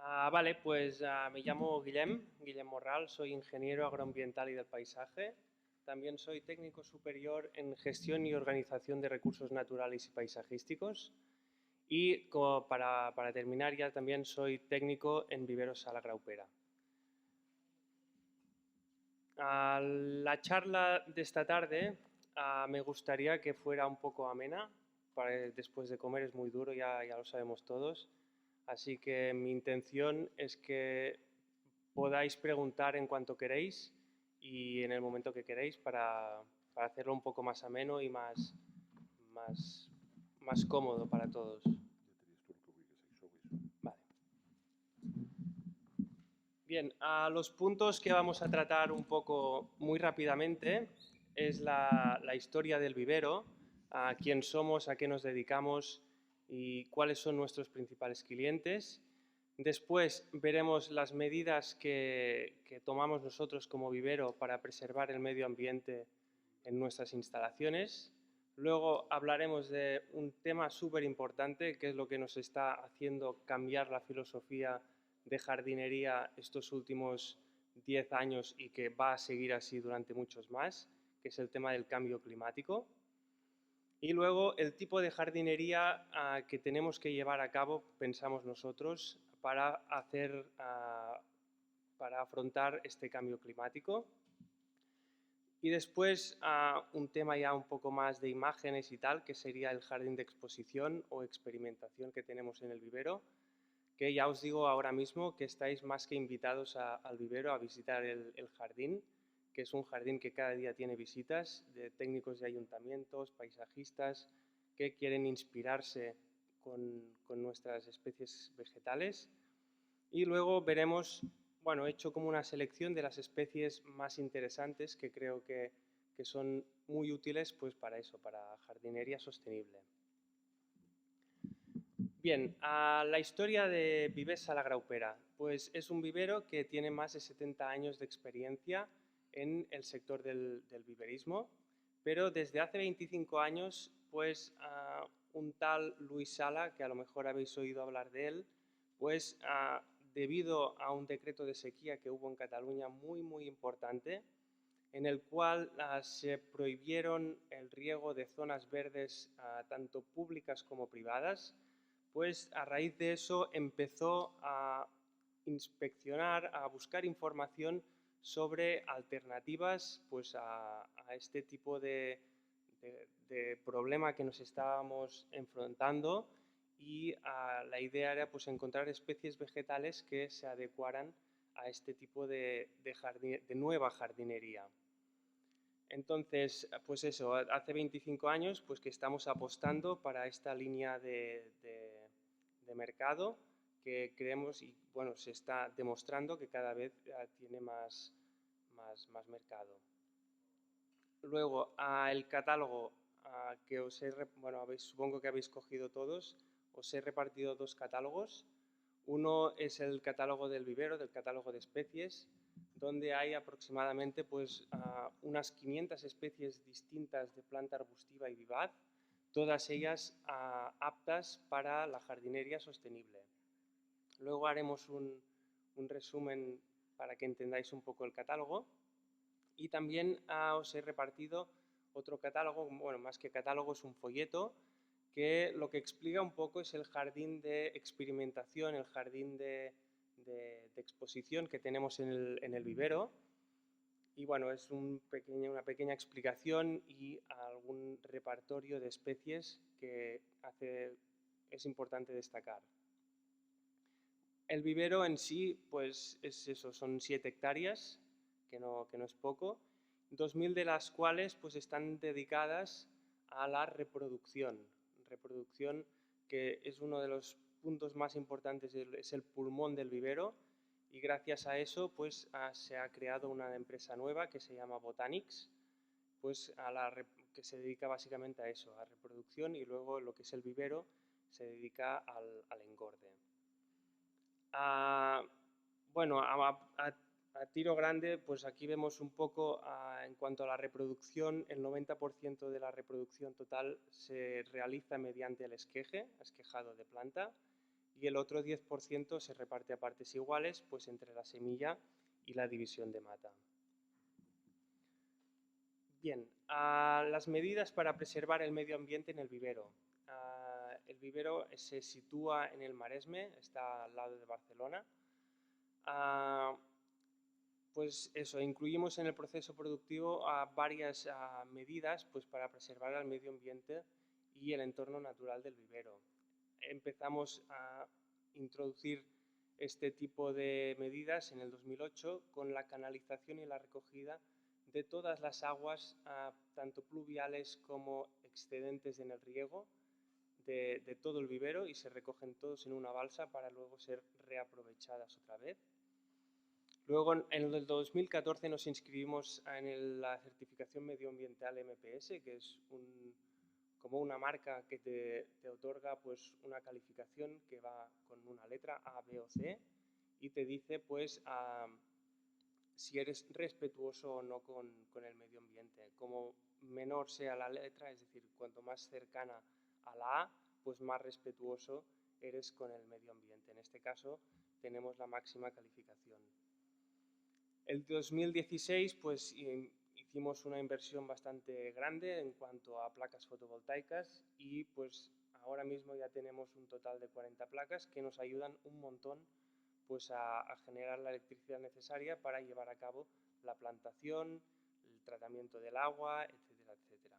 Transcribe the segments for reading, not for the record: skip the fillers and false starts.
Vale, pues me llamo Guillem Morral, soy ingeniero agroambiental y del paisaje. También soy técnico superior en gestión y organización de recursos naturales y paisajísticos. Y como para terminar ya también soy técnico en viveros Sala Graupera. La charla de esta tarde me gustaría que fuera un poco amena. Después de comer es muy duro, ya lo sabemos todos. Así que mi intención es que podáis preguntar en cuanto queréis y en el momento que queréis para hacerlo un poco más ameno y más, más cómodo para todos. Vale. Bien, a los puntos que vamos a tratar un poco muy rápidamente es la historia del vivero, a quién somos, a qué nos dedicamos y cuáles son nuestros principales clientes. Después veremos las medidas que tomamos nosotros como vivero para preservar el medio ambiente en nuestras instalaciones. Luego hablaremos de un tema súper importante, que es lo que nos está haciendo cambiar la filosofía de jardinería estos últimos 10 años y que va a seguir así durante muchos más, que es el tema del cambio climático. Y luego el tipo de jardinería que tenemos que llevar a cabo, pensamos nosotros, para afrontar este cambio climático. Y después un tema ya un poco más de imágenes y tal, que sería el jardín de exposición o experimentación que tenemos en el vivero, que ya os digo ahora mismo que estáis más que invitados al vivero a visitar el jardín, que es un jardín que cada día tiene visitas de técnicos de ayuntamientos, paisajistas, que quieren inspirarse con nuestras especies vegetales. Y luego veremos, bueno, he hecho como una selección de las especies más interesantes que creo que son muy útiles pues para eso, para jardinería sostenible. Bien, la historia de Vivers Sala Graupera. Pues es un vivero que tiene más de 70 años de experiencia en el sector del viverismo, pero desde hace 25 años, pues un tal Luis Sala, que a lo mejor habéis oído hablar de él, pues debido a un decreto de sequía que hubo en Cataluña muy importante, en el cual se prohibieron el riego de zonas verdes tanto públicas como privadas, pues a raíz de eso empezó a inspeccionar, a buscar información sobre alternativas pues, a este tipo de problema que nos estábamos enfrentando y la idea era pues, encontrar especies vegetales que se adecuaran a este tipo de nueva jardinería. Entonces, pues eso, hace 25 años pues que estamos apostando para esta línea de mercado que creemos y bueno, se está demostrando que cada vez tiene más mercado. Luego, el catálogo que os he, bueno, supongo que habéis cogido todos, os he repartido dos catálogos. Uno es el catálogo del vivero, del catálogo de especies, donde hay aproximadamente pues, unas 500 especies distintas de planta arbustiva y vivaz, todas ellas aptas para la jardinería sostenible. Luego haremos un resumen para que entendáis un poco el catálogo y también os he repartido otro catálogo, bueno, más que catálogo es un folleto que lo que explica un poco es el jardín de experimentación, el jardín de exposición que tenemos en el vivero. Y bueno, es una pequeña explicación y algún repertorio de especies que es importante destacar. El vivero en sí, pues es eso, son 7 hectáreas, que no es poco, 2.000 de las cuales pues están dedicadas a la reproducción que es uno de los puntos más importantes, es el pulmón del vivero y gracias a eso pues se ha creado una empresa nueva que se llama Botanics, pues que se dedica básicamente a eso, a reproducción y luego lo que es el vivero se dedica al engorde. Bueno, a tiro grande, pues aquí vemos un poco en cuanto a la reproducción, el 90% de la reproducción total se realiza mediante el esqueje, esquejado de planta, y y el otro 10% se reparte a partes iguales, pues entre la semilla y la división de mata. Bien, las medidas para preservar el medio ambiente en el vivero. El vivero se sitúa en el Maresme, está al lado de Barcelona. Pues eso, incluimos en el proceso productivo varias medidas pues, para preservar el medio ambiente y el entorno natural del vivero. Empezamos a introducir este tipo de medidas en el 2008 con la canalización y la recogida de todas las aguas, tanto pluviales como excedentes en el riego, de todo el vivero, y se recogen todos en una balsa para luego ser reaprovechadas otra vez. Luego, en el 2014 nos inscribimos en la certificación medioambiental MPS, que es como una marca que te otorga pues, una calificación que va con una letra A, B o C y te dice pues, si eres respetuoso o no con el medio ambiente. Como menor sea la letra, es decir, cuanto más cercana a la A, pues más respetuoso eres con el medio ambiente. En este caso tenemos la máxima calificación. El 2016 pues, hicimos una inversión bastante grande en cuanto a placas fotovoltaicas y pues ahora mismo ya tenemos un total de 40 placas que nos ayudan un montón pues, a generar la electricidad necesaria para llevar a cabo la plantación, el tratamiento del agua, etcétera, etcétera.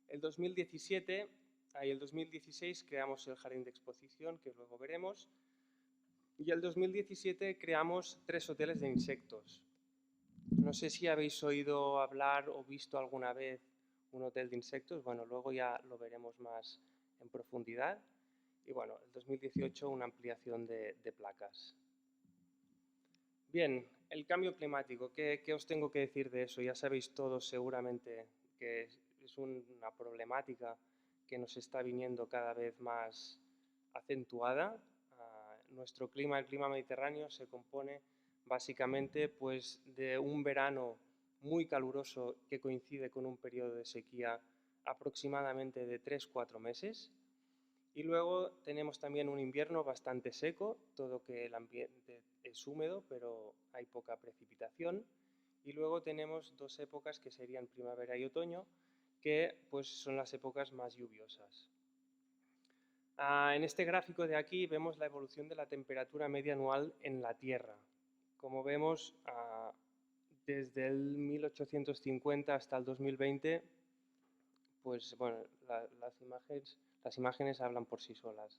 El 2016 creamos el jardín de exposición, que luego veremos, y el 2017 creamos 3 hoteles de insectos. No sé si habéis oído hablar o visto alguna vez un hotel de insectos. Bueno, luego ya lo veremos más en profundidad. Y bueno, el 2018 una ampliación de placas. Bien, el cambio climático. ¿Qué os tengo que decir de eso? Ya sabéis todos seguramente que es una problemática que nos está viniendo cada vez más acentuada. Nuestro clima, el clima mediterráneo, se compone básicamente pues, de un verano muy caluroso que coincide con un periodo de sequía aproximadamente de 3-4 meses. Y luego tenemos también un invierno bastante seco, todo que el ambiente es húmedo, pero hay poca precipitación. Y luego tenemos 2 épocas que serían primavera y otoño, que pues, son las épocas más lluviosas. En este gráfico de aquí vemos la evolución de la temperatura media anual en la Tierra. Como vemos, desde el 1850 hasta el 2020, pues bueno, las imágenes hablan por sí solas.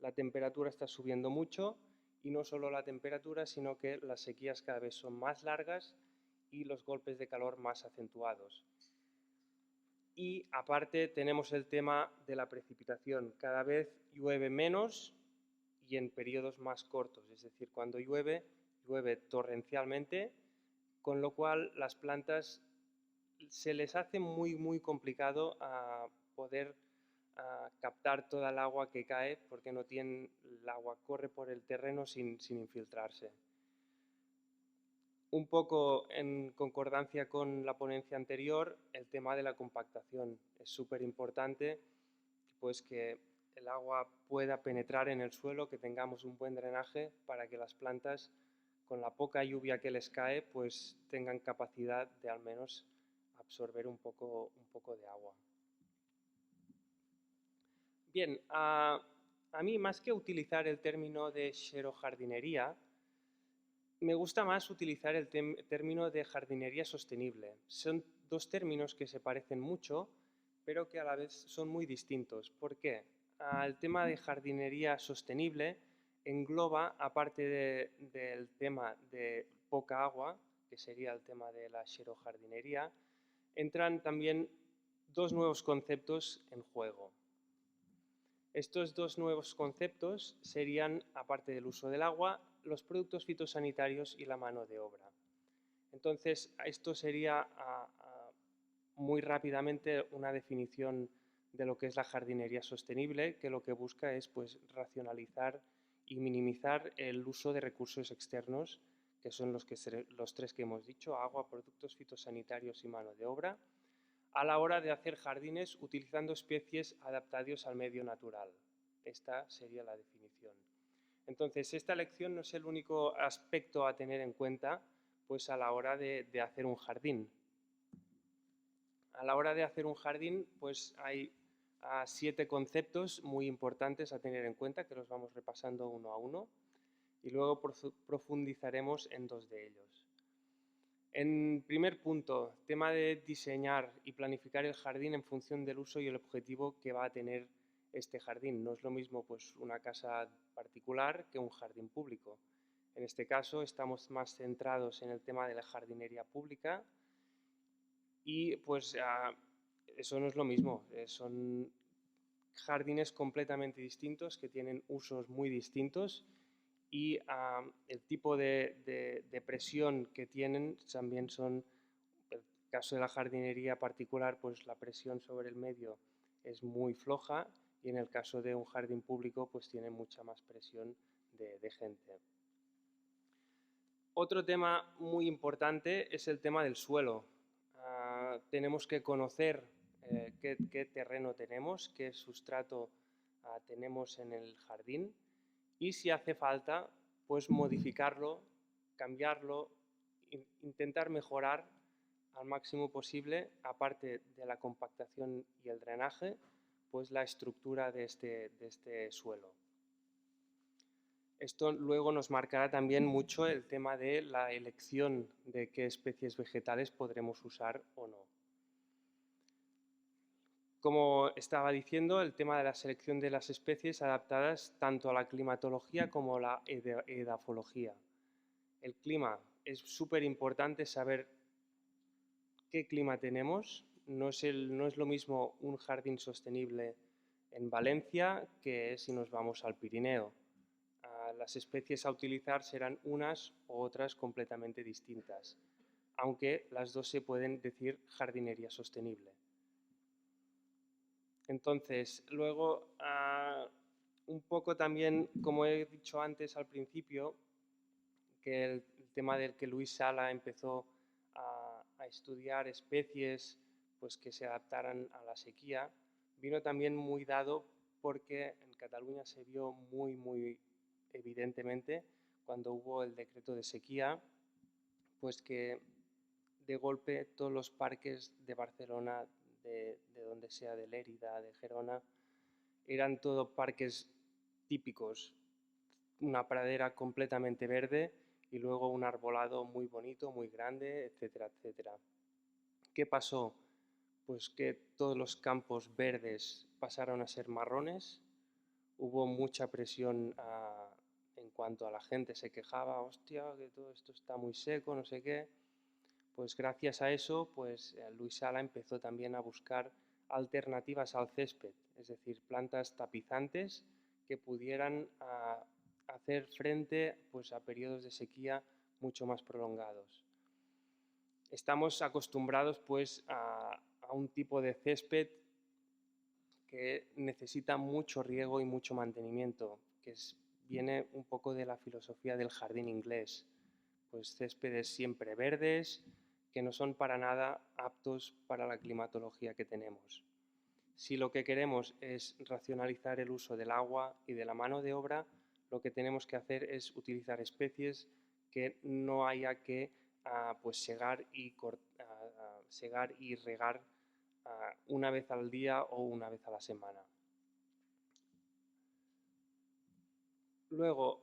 La temperatura está subiendo mucho y no solo la temperatura, sino que las sequías cada vez son más largas y los golpes de calor más acentuados. Y aparte tenemos el tema de la precipitación. Cada vez llueve menos y en periodos más cortos. Es decir, cuando llueve, llueve torrencialmente, con lo cual las plantas se les hace muy complicado poder captar toda el agua que cae porque no tienen, el agua corre por el terreno sin infiltrarse. Un poco en concordancia con la ponencia anterior, el tema de la compactación. Es súper importante pues, que el agua pueda penetrar en el suelo, que tengamos un buen drenaje para que las plantas, con la poca lluvia que les cae, pues tengan capacidad de al menos absorber un poco de agua. Bien, a mí más que utilizar el término de xerojardinería, me gusta más utilizar el término de jardinería sostenible. Son 2 términos que se parecen mucho, pero que a la vez son muy distintos. ¿Por qué? El tema de jardinería sostenible engloba, aparte del tema de poca agua, que sería el tema de la xerojardinería, entran también 2 nuevos conceptos en juego. Estos 2 nuevos conceptos serían, aparte del uso del agua, los productos fitosanitarios y la mano de obra. Entonces, esto sería muy rápidamente una definición de lo que es la jardinería sostenible, que lo que busca es pues, racionalizar y minimizar el uso de recursos externos, que son los 3 que hemos dicho: agua, productos fitosanitarios y mano de obra, a la hora de hacer jardines utilizando especies adaptadas al medio natural. Esta sería la definición. Entonces, esta elección no es el único aspecto a tener en cuenta pues, a la hora de hacer un jardín. A la hora de hacer un jardín, pues hay 7 conceptos muy importantes a tener en cuenta, que los vamos repasando uno a uno, y luego profundizaremos en 2 de ellos. En primer punto, tema de diseñar y planificar el jardín en función del uso y el objetivo que va a tener este jardín. No es lo mismo pues, una casa particular que un jardín público. En este caso estamos más centrados en el tema de la jardinería pública y pues eso no es lo mismo, son jardines completamente distintos que tienen usos muy distintos y el tipo de presión que tienen también son, en el caso de la jardinería particular, pues la presión sobre el medio es muy floja y en el caso de un jardín público pues tiene mucha más presión de gente. Otro tema muy importante es el tema del suelo. Tenemos que conocer qué terreno tenemos, qué sustrato tenemos en el jardín y si hace falta, pues modificarlo, cambiarlo, intentar mejorar al máximo posible, aparte de la compactación y el drenaje, pues la estructura de este suelo. Esto luego nos marcará también mucho el tema de la elección de qué especies vegetales podremos usar o no. Como estaba diciendo, el tema de la selección de las especies adaptadas tanto a la climatología como a la edafología. El clima es súper importante saber qué clima tenemos. No es lo mismo un jardín sostenible en Valencia que si nos vamos al Pirineo. Las especies a utilizar serán unas u otras completamente distintas, aunque las dos se pueden decir jardinería sostenible. Entonces, luego, un poco también, como he dicho antes al principio, que el tema del que Luis Sala empezó a estudiar especies pues, que se adaptaran a la sequía, vino también muy dado porque en Cataluña se vio muy evidentemente cuando hubo el decreto de sequía, pues que de golpe todos los parques de Barcelona, de donde sea, de Lérida, de Gerona, eran todos parques típicos, una pradera completamente verde y luego un arbolado muy bonito, muy grande, etcétera, etcétera. ¿Qué pasó? Pues que todos los campos verdes pasaron a ser marrones, hubo mucha presión en cuanto a la gente se quejaba, hostia, que todo esto está muy seco, no sé qué. Pues gracias a eso, pues Luis Sala empezó también a buscar alternativas al césped, es decir, plantas tapizantes que pudieran hacer frente pues, a periodos de sequía mucho más prolongados. Estamos acostumbrados pues, a un tipo de césped que necesita mucho riego y mucho mantenimiento, que viene un poco de la filosofía del jardín inglés, pues céspedes siempre verdes, que no son para nada aptos para la climatología que tenemos. Si lo que queremos es racionalizar el uso del agua y de la mano de obra, lo que tenemos que hacer es utilizar especies que no haya que pues segar y regar una vez al día o una vez a la semana. Luego,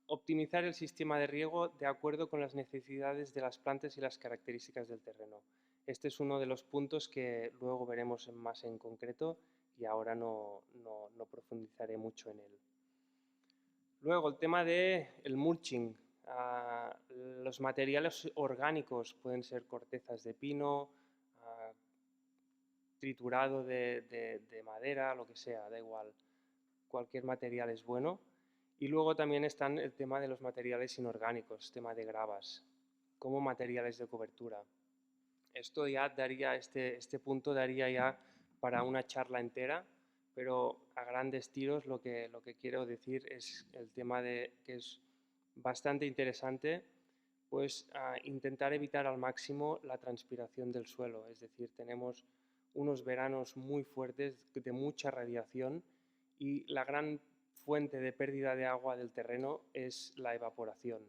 optimizar el sistema de riego de acuerdo con las necesidades de las plantas y las características del terreno. Este es uno de los puntos que luego veremos más en concreto y ahora no profundizaré mucho en él. Luego, el tema del mulching. Los materiales orgánicos pueden ser cortezas de pino, triturado de madera, lo que sea, da igual. Cualquier material es bueno. Y luego también están el tema de los materiales inorgánicos, tema de gravas, como materiales de cobertura. Esto ya daría, este punto daría ya para una charla entera, pero a grandes tiros lo que quiero decir es el tema de que es bastante interesante, pues intentar evitar al máximo la transpiración del suelo. Es decir, tenemos unos veranos muy fuertes de mucha radiación y la gran fuente de pérdida de agua del terreno es la evaporación.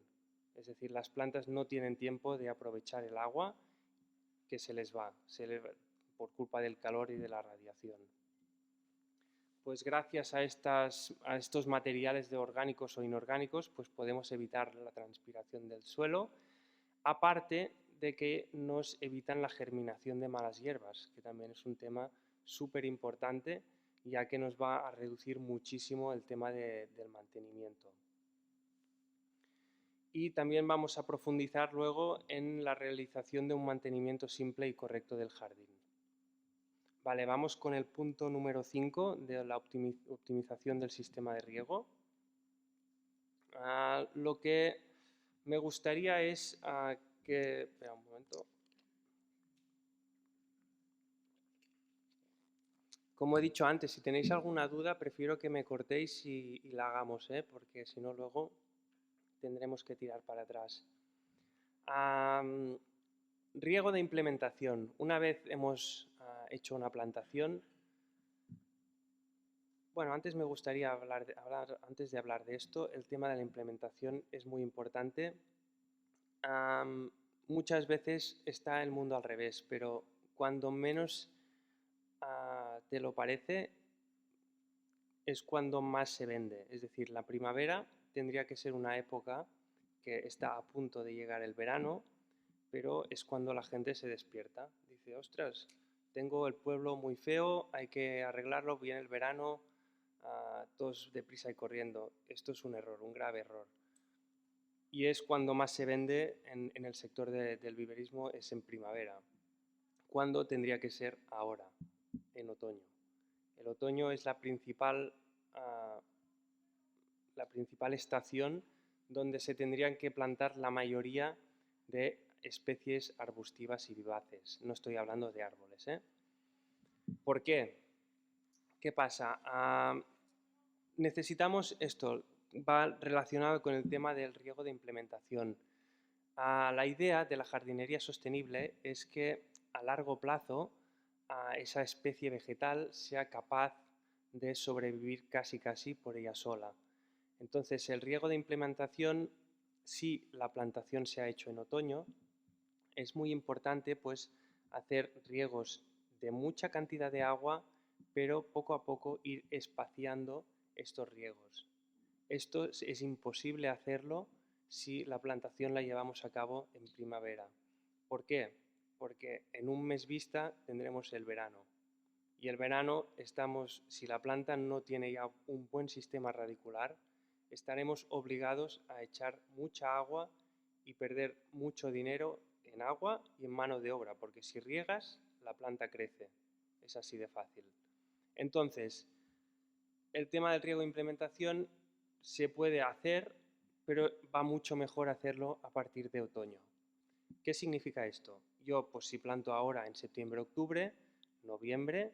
Es decir, las plantas no tienen tiempo de aprovechar el agua que se les va por culpa del calor y de la radiación. Pues gracias a estos materiales de orgánicos o inorgánicos, pues podemos evitar la transpiración del suelo, aparte de que nos evitan la germinación de malas hierbas, que también es un tema súper importante, ya que nos va a reducir muchísimo el tema del mantenimiento. Y también vamos a profundizar luego en la realización de un mantenimiento simple y correcto del jardín. Vale, vamos con el punto número 5 de la optimización del sistema de riego. Lo que me gustaría es que... Espera un momento. Como he dicho antes, si tenéis alguna duda, prefiero que me cortéis y la hagamos, porque si no luego tendremos que tirar para atrás. Riego de implementación. Una vez hemos hecho una plantación, bueno, antes me gustaría antes de hablar de esto, el tema de la implementación es muy importante. Muchas veces está el mundo al revés, pero cuando menos te lo parece es cuando más se vende. Es decir, la primavera tendría que ser una época que está a punto de llegar el verano, pero es cuando la gente se despierta. Dice, ostras, tengo el pueblo muy feo, hay que arreglarlo, viene el verano, todos deprisa y corriendo. Esto es un error, un grave error. Y es cuando más se vende en el sector del viverismo, es en primavera, cuando tendría que ser ahora, en otoño. El otoño es la principal estación donde se tendrían que plantar la mayoría de especies arbustivas y vivaces. No estoy hablando de árboles. ¿Por qué? ¿Qué pasa? Necesitamos esto, va relacionado con el tema del riego de implementación. La idea de la jardinería sostenible es que a largo plazo esa especie vegetal sea capaz de sobrevivir casi por ella sola. Entonces, el riego de implementación, si la plantación se ha hecho en otoño, es muy importante pues hacer riegos de mucha cantidad de agua, pero poco a poco ir espaciando estos riegos. Esto es imposible hacerlo si la plantación la llevamos a cabo en primavera. ¿Por qué? Porque en un mes vista tendremos el verano. Y el verano si la planta no tiene ya un buen sistema radicular, estaremos obligados a echar mucha agua y perder mucho dinero en agua y en mano de obra, porque si riegas, la planta crece. Es así de fácil. Entonces, el tema del riego de implementación se puede hacer, pero va mucho mejor hacerlo a partir de otoño. ¿Qué significa esto? Yo, pues si planto ahora en septiembre, octubre, noviembre,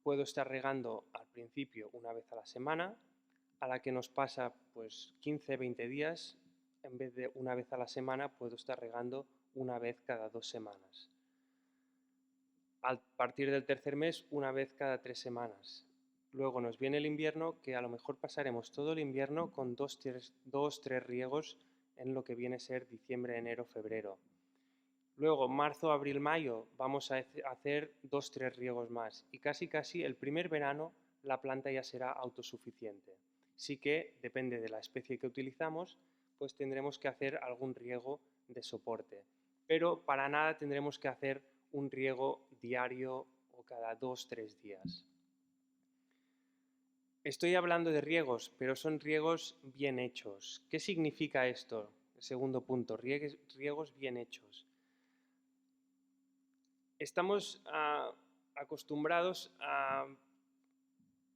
puedo estar regando al principio una vez a la semana, a la que nos pasa pues 15-20 días, en vez de una vez a la semana puedo estar regando una vez cada 2 semanas. A partir del tercer mes, una vez cada 3 semanas. Luego nos viene el invierno, que a lo mejor pasaremos todo el invierno con 2-3 riegos en lo que viene a ser diciembre, enero, febrero. Luego, marzo, abril, mayo, vamos a hacer 2-3 riegos más. Y casi el primer verano la planta ya será autosuficiente. Sí que, depende de la especie que utilizamos, pues tendremos que hacer algún riego de soporte. Pero para nada tendremos que hacer un riego diario o cada 2-3 días. Estoy hablando de riegos, pero son riegos bien hechos. ¿Qué significa esto? El segundo punto, riegos bien hechos. Estamos acostumbrados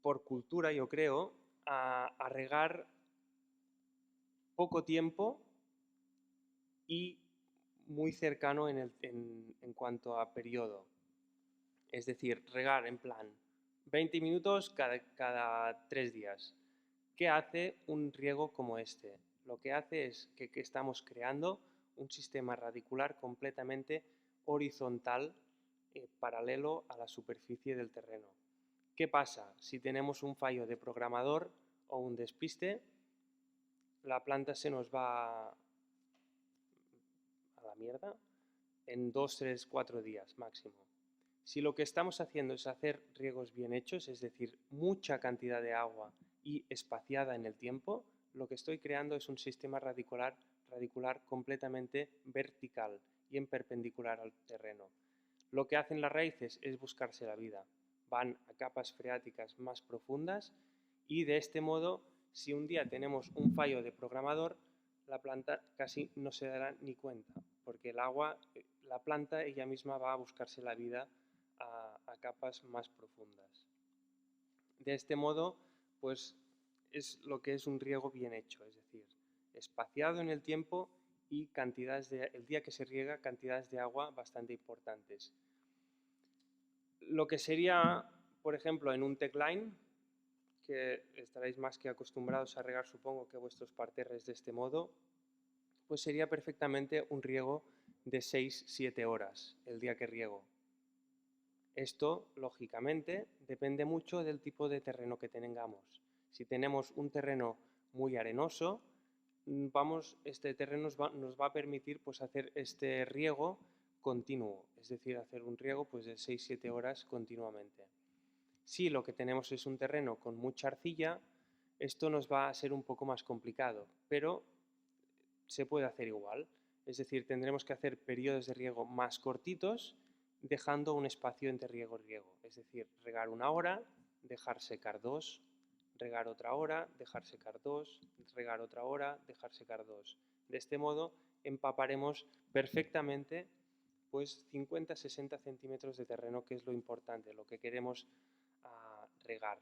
por cultura, yo creo, a regar poco tiempo y muy cercano en cuanto a periodo. Es decir, regar en plan 20 minutos cada 3 días. ¿Qué hace un riego como este? Lo que hace es que estamos creando un sistema radicular completamente horizontal, paralelo a la superficie del terreno. ¿Qué pasa? Si tenemos un fallo de programador o un despiste, la planta se nos va a la mierda en 2, 3, 4 días máximo. Si lo que estamos haciendo es hacer riegos bien hechos, es decir, mucha cantidad de agua y espaciada en el tiempo, lo que estoy creando es un sistema radicular completamente vertical y en perpendicular al terreno. Lo que hacen las raíces es buscarse la vida. Van a capas freáticas más profundas y de este modo, si un día tenemos un fallo de programador, la planta casi no se dará ni cuenta, porque el agua, la planta ella misma va a buscarse la vida a capas más profundas. De este modo, pues es lo que es un riego bien hecho, es decir, espaciado en el tiempo y el día que se riega, cantidades de agua bastante importantes. Lo que sería, por ejemplo, en un techline, que estaréis más que acostumbrados a regar, supongo que vuestros parterres de este modo, pues sería perfectamente un riego de 6-7 horas el día que riego. Esto, lógicamente, depende mucho del tipo de terreno que tengamos. Si tenemos un terreno muy arenoso, este terreno nos va a permitir pues, hacer este riego continuo, es decir, hacer un riego pues, de 6-7 horas continuamente. Si lo que tenemos es un terreno con mucha arcilla, esto nos va a ser un poco más complicado, pero se puede hacer igual. Es decir, tendremos que hacer periodos de riego más cortitos, dejando un espacio entre riego y riego. Es decir, regar 1 hora, dejar secar 2, regar otra hora, dejar secar 2, regar otra hora, dejar secar 2. De este modo empaparemos perfectamente pues 50-60 centímetros de terreno, que es lo importante, lo que queremos regar.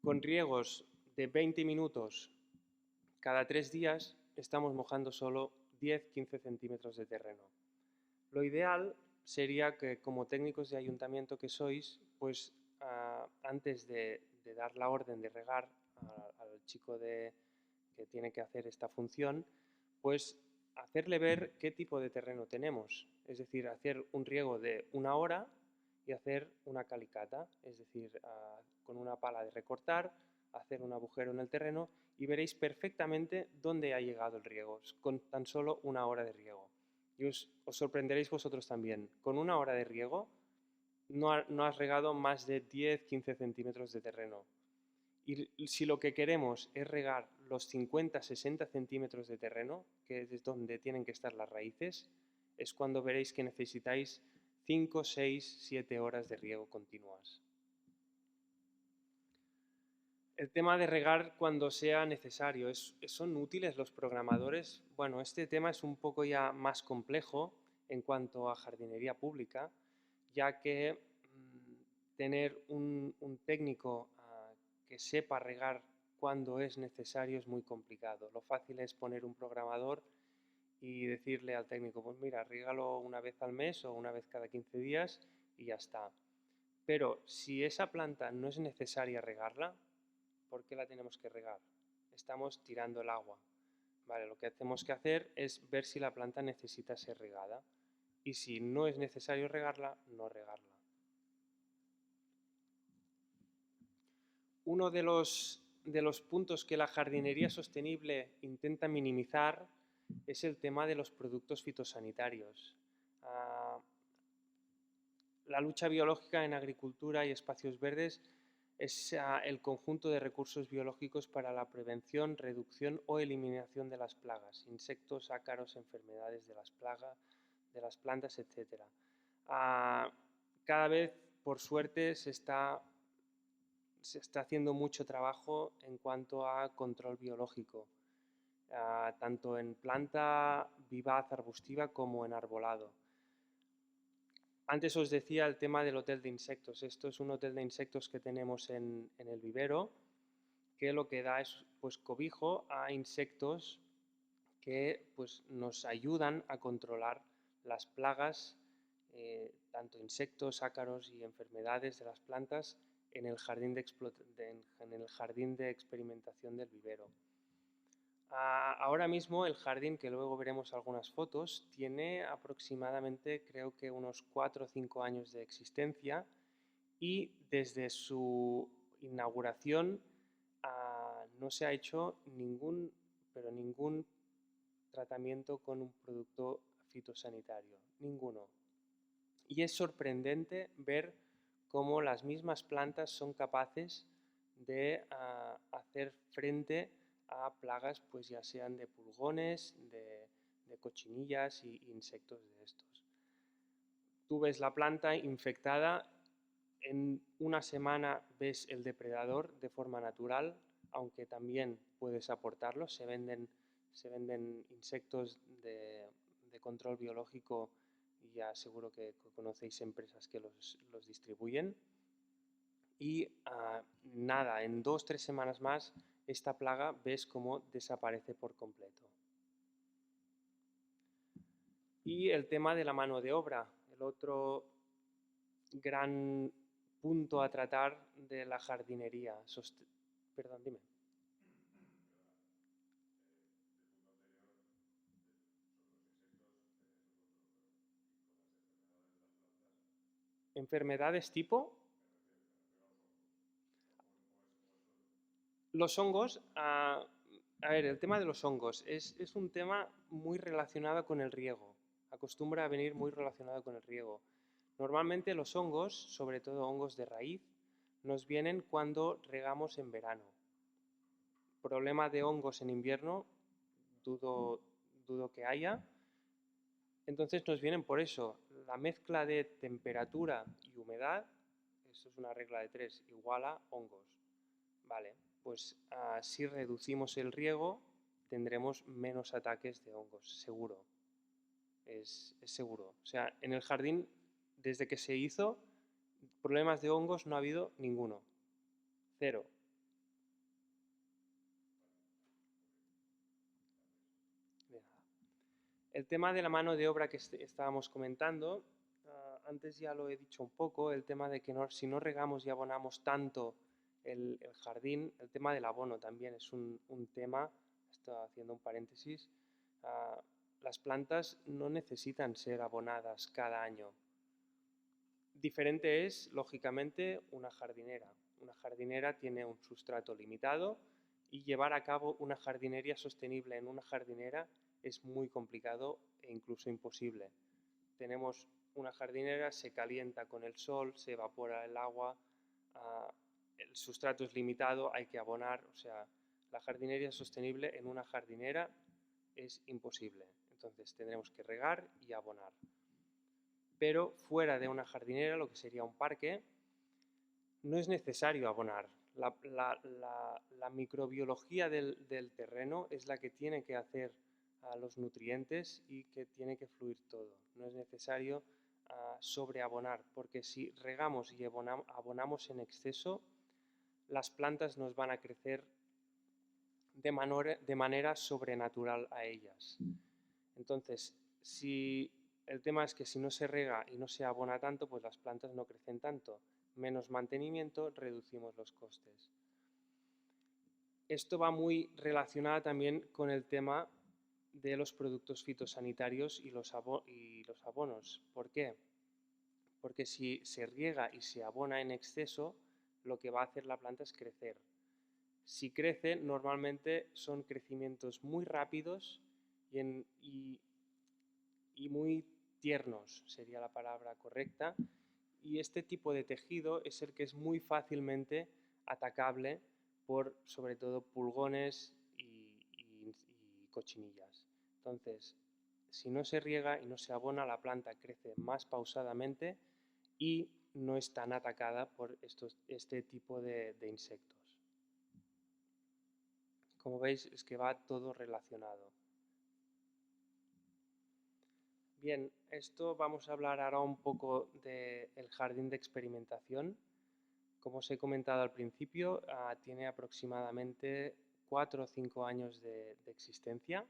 Con riegos de 20 minutos cada 3 días estamos mojando solo 10-15 centímetros de terreno. Lo ideal sería que, como técnicos de ayuntamiento que sois, pues antes de dar la orden de regar al chico que tiene que hacer esta función, pues hacerle ver qué tipo de terreno tenemos. Es decir, hacer un riego de 1 hora y hacer una calicata, es decir, con una pala de recortar, hacer un agujero en el terreno y veréis perfectamente dónde ha llegado el riego, con tan solo 1 hora de riego. Y os sorprenderéis vosotros también. Con 1 hora de riego no has regado más de 10-15 centímetros de terreno. Y si lo que queremos es regar los 50-60 centímetros de terreno, que es donde tienen que estar las raíces, es cuando veréis que necesitáis 5, 6, 7 horas de riego continuas. El tema de regar cuando sea necesario. ¿Son útiles los programadores? Bueno, este tema es un poco ya más complejo en cuanto a jardinería pública, ya que tener un técnico que sepa regar cuando es necesario es muy complicado. Lo fácil es poner un programador y decirle al técnico, pues mira, rígalo una vez al mes o una vez cada 15 días y ya está. Pero si esa planta no es necesaria regarla, ¿por qué la tenemos que regar? Estamos tirando el agua. Vale, lo que tenemos que hacer es ver si la planta necesita ser regada. Y si no es necesario regarla, no regarla. Uno de los puntos que la jardinería sostenible intenta minimizar es el tema de los productos fitosanitarios. La lucha biológica en agricultura y espacios verdes es el conjunto de recursos biológicos para la prevención, reducción o eliminación de las plagas, insectos, ácaros, enfermedades de las plagas, de las plantas, etc. Cada vez, por suerte, se está haciendo mucho trabajo en cuanto a control biológico, tanto en planta vivaz arbustiva como en arbolado. Antes os decía el tema del hotel de insectos. Esto es un hotel de insectos que tenemos en el vivero, que lo que da es pues, cobijo a insectos que pues, nos ayudan a controlar las plagas, tanto insectos, ácaros y enfermedades de las plantas en el jardín de experimentación del vivero. Ahora mismo el jardín, que luego veremos algunas fotos, tiene aproximadamente creo que unos 4 o 5 años de existencia y desde su inauguración no se ha hecho ningún tratamiento con un producto fitosanitario, ninguno. Y es sorprendente ver cómo las mismas plantas son capaces de hacer frente a plagas, pues ya sean de pulgones, de cochinillas y insectos de estos. Tú ves la planta infectada, en una semana ves el depredador de forma natural, aunque también puedes aportarlo. Se venden insectos de control biológico y ya seguro que conocéis empresas que los distribuyen. Y nada, en 2 o 3 semanas más esta plaga ves cómo desaparece por completo. Y el tema de la mano de obra, el otro gran punto a tratar de la jardinería. Perdón, dime. ¿Enfermedades tipo? Los hongos, a ver, el tema de los hongos es un tema muy relacionado con el riego. Acostumbra a venir muy relacionado con el riego. Normalmente los hongos, sobre todo hongos de raíz, nos vienen cuando regamos en verano. Problema de hongos en invierno, dudo que haya. Entonces nos vienen por eso. La mezcla de temperatura y humedad, esto es una regla de 3, igual a hongos. Vale, pues si reducimos el riego tendremos menos ataques de hongos, seguro. Es seguro. O sea, en el jardín, desde que se hizo, problemas de hongos no ha habido ninguno. Cero. El tema de la mano de obra que estábamos comentando, antes ya lo he dicho un poco, el tema de que si no regamos y abonamos tanto el jardín, el tema del abono también es un tema, estoy haciendo un paréntesis, las plantas no necesitan ser abonadas cada año. Diferente es, lógicamente, una jardinera. Una jardinera tiene un sustrato limitado y llevar a cabo una jardinería sostenible en una jardinera es muy complicado e incluso imposible. Tenemos una jardinera, se calienta con el sol, se evapora el agua, el sustrato es limitado, hay que abonar, o sea, la jardinería sostenible en una jardinera es imposible. Entonces tendremos que regar y abonar. Pero fuera de una jardinera, lo que sería un parque, no es necesario abonar. La microbiología del terreno es la que tiene que hacer los nutrientes y que tiene que fluir todo. No es necesario sobreabonar, porque si regamos y abonamos en exceso, las plantas nos van a crecer de manera sobrenatural a ellas. Entonces, si el tema es que si no se rega y no se abona tanto, pues las plantas no crecen tanto. Menos mantenimiento, reducimos los costes. Esto va muy relacionado también con el tema de los productos fitosanitarios y los abonos. ¿Por qué? Porque si se riega y se abona en exceso, lo que va a hacer la planta es crecer. Si crece, normalmente son crecimientos muy rápidos y muy tiernos, sería la palabra correcta, y este tipo de tejido es el que es muy fácilmente atacable por sobre todo pulgones y cochinillas. Entonces, si no se riega y no se abona, la planta crece más pausadamente y no es tan atacada por este tipo de insectos. Como veis, es que va todo relacionado. Bien, esto vamos a hablar ahora un poco del jardín de experimentación. Como os he comentado al principio, tiene aproximadamente 4 o 5 años de existencia.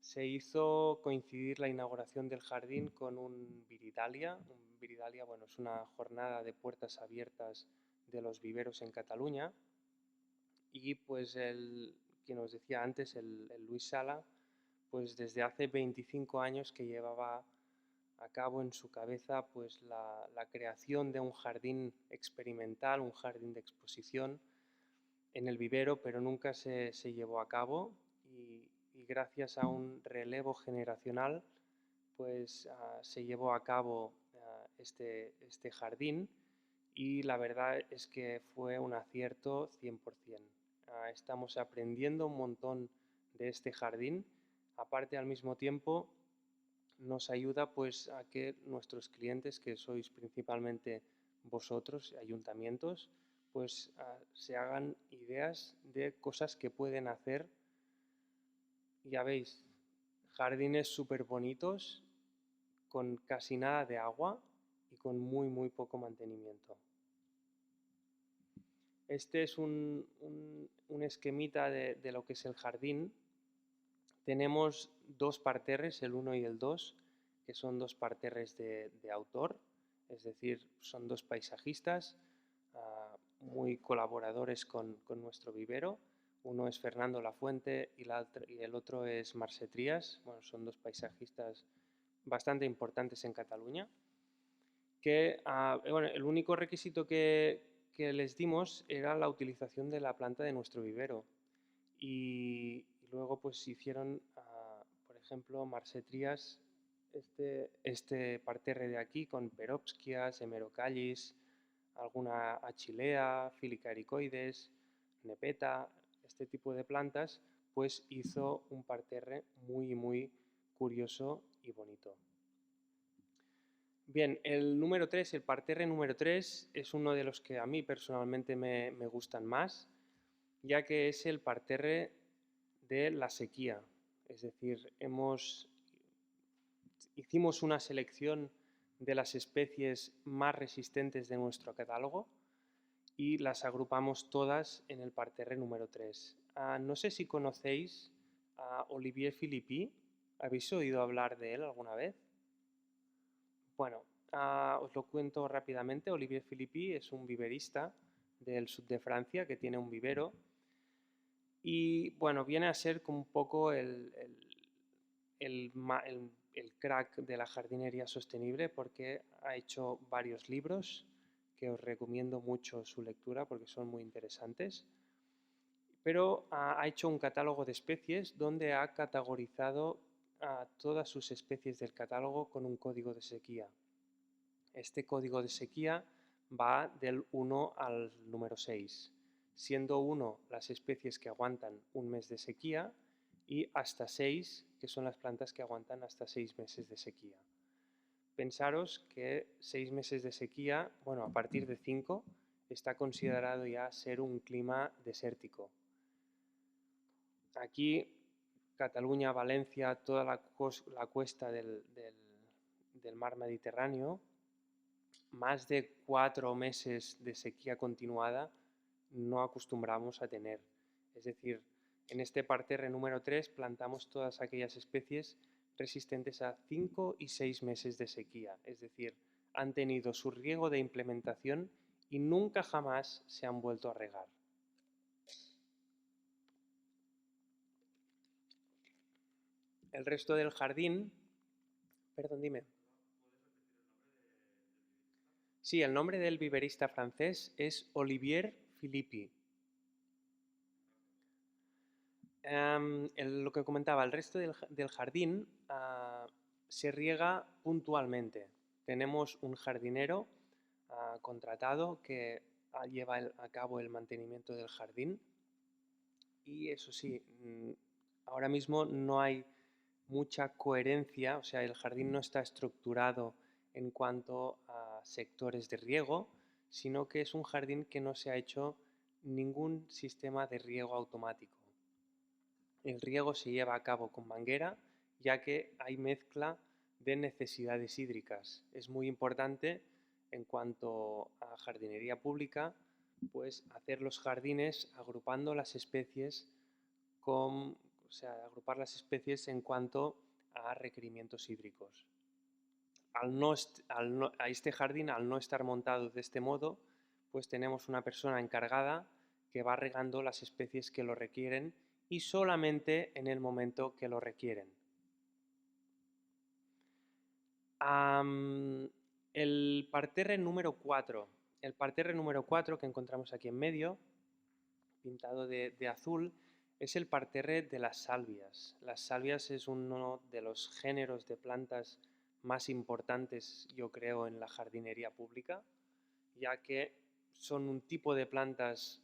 Se hizo coincidir la inauguración del jardín con un Viridalia. Un Viridalia, bueno, es una jornada de puertas abiertas de los viveros en Cataluña. Y pues quien os decía antes, el Luis Sala, pues desde hace 25 años que llevaba a cabo en su cabeza pues la creación de un jardín experimental, un jardín de exposición en el vivero, pero nunca se llevó a cabo y gracias a un relevo generacional pues se llevó a cabo este jardín y la verdad es que fue un acierto 100%. Estamos aprendiendo un montón de este jardín, aparte al mismo tiempo nos ayuda pues a que nuestros clientes, que sois principalmente vosotros, ayuntamientos, pues se hagan ideas de cosas que pueden hacer. Ya veis, jardines súper bonitos, con casi nada de agua y con muy poco mantenimiento. Este es un esquemita de lo que es el jardín. Tenemos dos parterres, el 1 y el 2, que son dos parterres de autor, es decir, son dos paisajistas muy colaboradores con nuestro vivero. Uno es Fernando Lafuente y el otro es Mercè Trias. Bueno, son dos paisajistas bastante importantes en Cataluña. Bueno, el único requisito que les dimos era la utilización de la planta de nuestro vivero. Y luego pues hicieron, por ejemplo, Mercè Trias, este parterre de aquí con Perovskias, Hemerocallis, alguna Achillea, Filicaricoides, Nepeta, este tipo de plantas, pues hizo un parterre muy curioso y bonito. Bien, el número 3, el parterre número 3, es uno de los que a mí personalmente me gustan más, ya que es el parterre de la sequía. Es decir, hicimos una selección de las especies más resistentes de nuestro catálogo y las agrupamos todas en el parterre número 3. No sé si conocéis a Olivier Philippy. ¿Habéis oído hablar de él alguna vez? Bueno, os lo cuento rápidamente. Olivier Philippy es un viverista del sur de Francia que tiene un vivero y bueno, viene a ser como un poco el crack de la jardinería sostenible porque ha hecho varios libros que os recomiendo mucho su lectura porque son muy interesantes. Pero ha hecho un catálogo de especies donde ha categorizado a todas sus especies del catálogo con un código de sequía. Este código de sequía va del 1 al número 6, siendo 1 las especies que aguantan un mes de sequía y hasta 6, que son las plantas que aguantan hasta 6 meses de sequía. Pensaros que 6 meses de sequía, bueno, a partir de 5, está considerado ya ser un clima desértico. Aquí, Cataluña, Valencia, toda la cuesta del mar Mediterráneo, más de 4 meses de sequía continuada no acostumbramos a tener. Es decir, en este parterre número 3 plantamos todas aquellas especies resistentes a 5 y 6 meses de sequía. Es decir, han tenido su riego de implementación y nunca jamás se han vuelto a regar. El resto del jardín... Perdón, dime. Sí, el nombre del viverista francés es Olivier Philippy. Lo que comentaba, el resto del jardín se riega puntualmente. Tenemos un jardinero contratado que lleva a cabo el mantenimiento del jardín y eso sí, ahora mismo no hay mucha coherencia, o sea, el jardín no está estructurado en cuanto a sectores de riego, sino que es un jardín que no se ha hecho ningún sistema de riego automático. El riego se lleva a cabo con manguera, ya que hay mezcla de necesidades hídricas. Es muy importante en cuanto a jardinería pública, pues hacer los jardines agrupando las especies agrupar las especies en cuanto a requerimientos hídricos. A este jardín, al no estar montado de este modo, pues tenemos una persona encargada que va regando las especies que lo requieren y solamente en el momento que lo requieren. El parterre número 4. El parterre número 4 que encontramos aquí en medio, pintado de azul, es el parterre de las salvias. Las salvias es uno de los géneros de plantas más importantes, yo creo, en la jardinería pública, ya que son un tipo de plantas,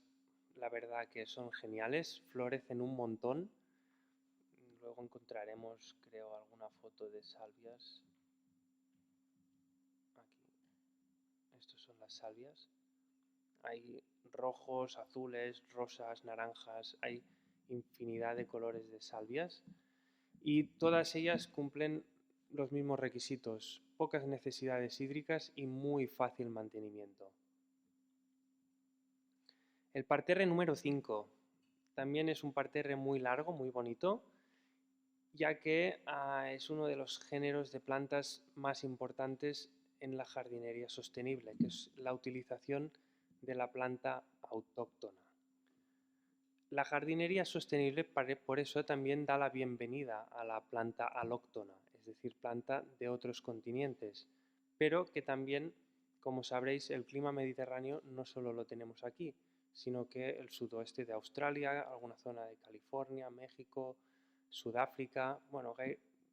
la verdad que son geniales, florecen un montón. Luego encontraremos, creo, alguna foto de salvias. Aquí, estos son las salvias. Hay rojos, azules, rosas, naranjas, hay infinidad de colores de salvias y todas ellas cumplen los mismos requisitos, pocas necesidades hídricas y muy fácil mantenimiento. El parterre número 5 también es un parterre muy largo, muy bonito, ya que es uno de los géneros de plantas más importantes en la jardinería sostenible, que es la utilización de la planta autóctona. La jardinería sostenible por eso también da la bienvenida a la planta alóctona, es decir, planta de otros continentes, pero que también, como sabréis, el clima mediterráneo no solo lo tenemos aquí, sino que el sudoeste de Australia, alguna zona de California, México, Sudáfrica, bueno,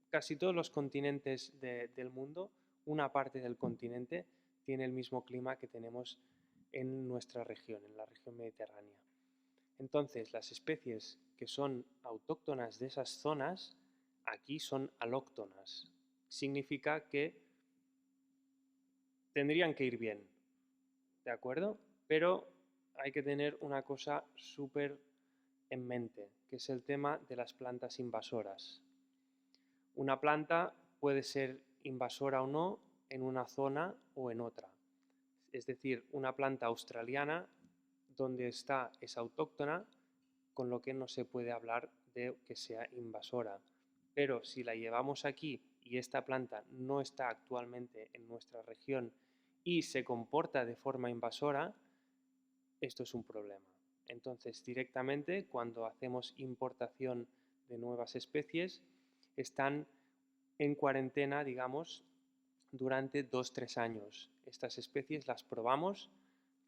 casi todos los continentes del mundo, una parte del continente tiene el mismo clima que tenemos en nuestra región, en la región mediterránea. Entonces, las especies que son autóctonas de esas zonas, aquí son alóctonas. Significa que tendrían que ir bien, ¿de acuerdo? Pero hay que tener una cosa súper en mente, que es el tema de las plantas invasoras. Una planta puede ser invasora o no en una zona o en otra. Es decir, una planta australiana donde está es autóctona, con lo que no se puede hablar de que sea invasora. Pero si la llevamos aquí y esta planta no está actualmente en nuestra región y se comporta de forma invasora, esto es un problema. Entonces, directamente, cuando hacemos importación de nuevas especies, están en cuarentena, digamos, durante 2-3 años. Estas especies las probamos,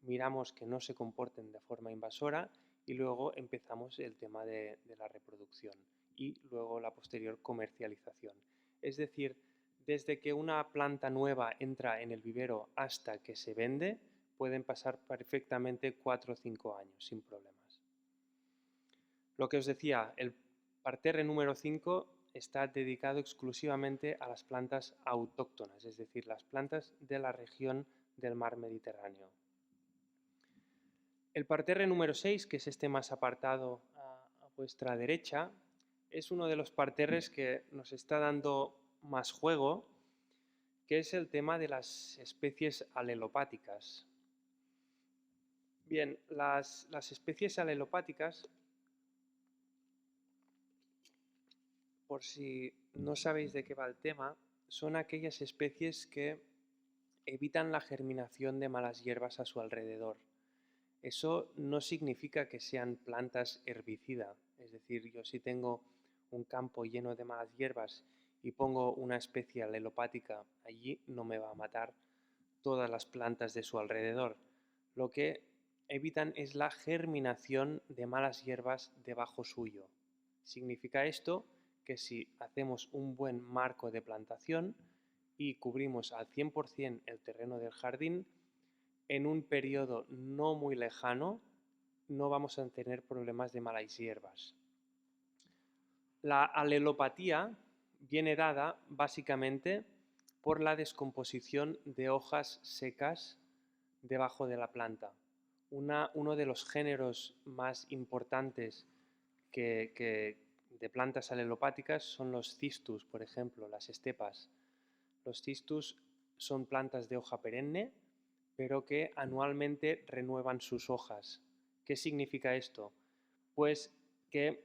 miramos que no se comporten de forma invasora y luego empezamos el tema de la reproducción y luego la posterior comercialización. Es decir, desde que una planta nueva entra en el vivero hasta que se vende, pueden pasar perfectamente 4 o 5 años sin problemas. Lo que os decía, el parterre número 5 está dedicado exclusivamente a las plantas autóctonas, es decir, las plantas de la región del mar Mediterráneo. El parterre número 6, que es este más apartado a vuestra derecha, es uno de los parterres que nos está dando más juego, que es el tema de las especies alelopáticas. Bien, las especies alelopáticas, por si no sabéis de qué va el tema, son aquellas especies que evitan la germinación de malas hierbas a su alrededor. Eso no significa que sean plantas herbicida, es decir, yo si tengo un campo lleno de malas hierbas y pongo una especie alelopática allí, no me va a matar todas las plantas de su alrededor. Lo que evitan es la germinación de malas hierbas debajo suyo. Significa esto que si hacemos un buen marco de plantación y cubrimos al 100% el terreno del jardín, en un periodo no muy lejano no vamos a tener problemas de malas hierbas. La alelopatía viene dada básicamente por la descomposición de hojas secas debajo de la planta. Uno de los géneros más importantes de plantas alelopáticas son los cistus, por ejemplo, las estepas. Los cistus son plantas de hoja perenne, pero que anualmente renuevan sus hojas. ¿Qué significa esto? Pues que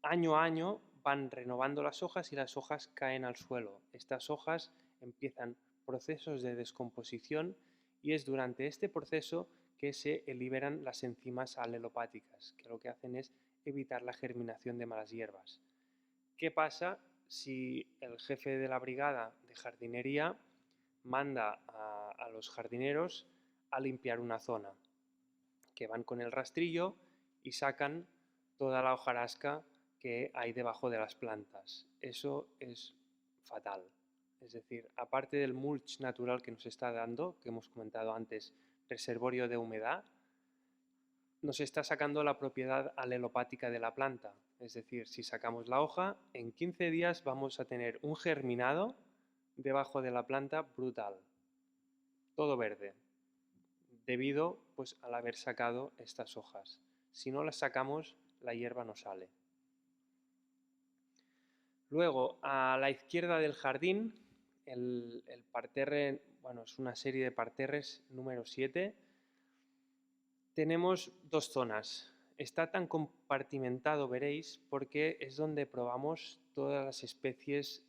año a año van renovando las hojas y las hojas caen al suelo. Estas hojas empiezan procesos de descomposición y es durante este proceso que se liberan las enzimas alelopáticas, que lo que hacen es evitar la germinación de malas hierbas. ¿Qué pasa si el jefe de la brigada de jardinería manda a los jardineros a limpiar una zona, que van con el rastrillo y sacan toda la hojarasca que hay debajo de las plantas. Eso es fatal. Es decir, aparte del mulch natural que nos está dando, que hemos comentado antes, reservorio de humedad, nos está sacando la propiedad alelopática de la planta. Es decir, si sacamos la hoja, en 15 días vamos a tener un germinado debajo de la planta brutal, todo verde, debido pues, al haber sacado estas hojas. Si no las sacamos, la hierba no sale. Luego, a la izquierda del jardín, el parterre, bueno, es una serie de parterres número 7. Tenemos dos zonas. Está tan compartimentado, veréis, porque es donde probamos todas las especies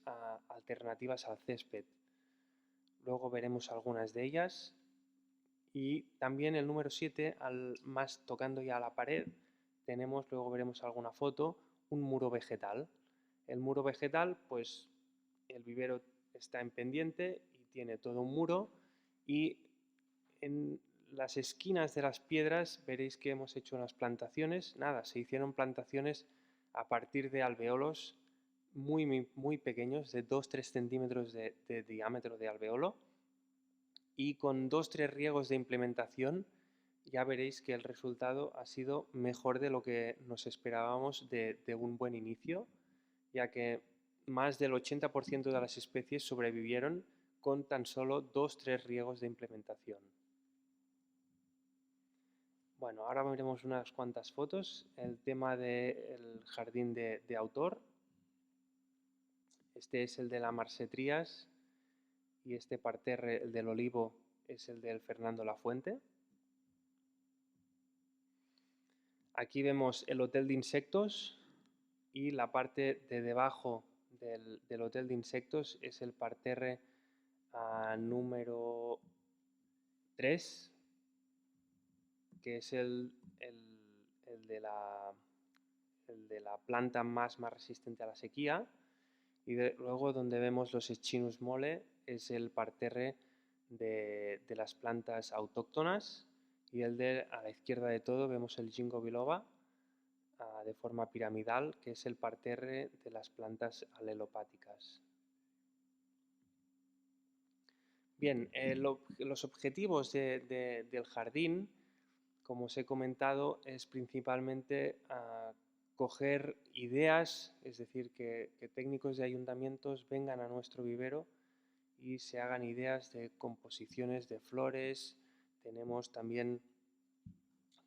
alternativas al césped. Luego veremos algunas de ellas. Y también el número 7, más tocando ya la pared, tenemos, luego veremos alguna foto, un muro vegetal. El muro vegetal, pues el vivero está en pendiente y tiene todo un muro, y en las esquinas de las piedras veréis que hemos hecho unas plantaciones. Nada, se hicieron plantaciones a partir de alveolos muy pequeños, de 2-3 centímetros de diámetro de alveolo, y con 2-3 riegos de implementación ya veréis que el resultado ha sido mejor de lo que nos esperábamos de un buen inicio, ya que más del 80% de las especies sobrevivieron con tan solo 2-3 riegos de implementación. Bueno, ahora veremos unas cuantas fotos. El tema del jardín de autor. Este es el de la Marsetrías y este parterre, el del Olivo, es el del Fernando Lafuente. Aquí vemos el hotel de insectos y la parte de debajo del hotel de insectos es el parterre número 3, que es el de la planta más resistente a la sequía. Y luego donde vemos los Echinus mole es el parterre de las plantas autóctonas, y a la izquierda de todo vemos el Ginkgo biloba de forma piramidal, que es el parterre de las plantas alelopáticas. Bien, los objetivos del jardín, como os he comentado, es principalmente coger ideas, es decir, que técnicos de ayuntamientos vengan a nuestro vivero y se hagan ideas de composiciones de flores. Tenemos también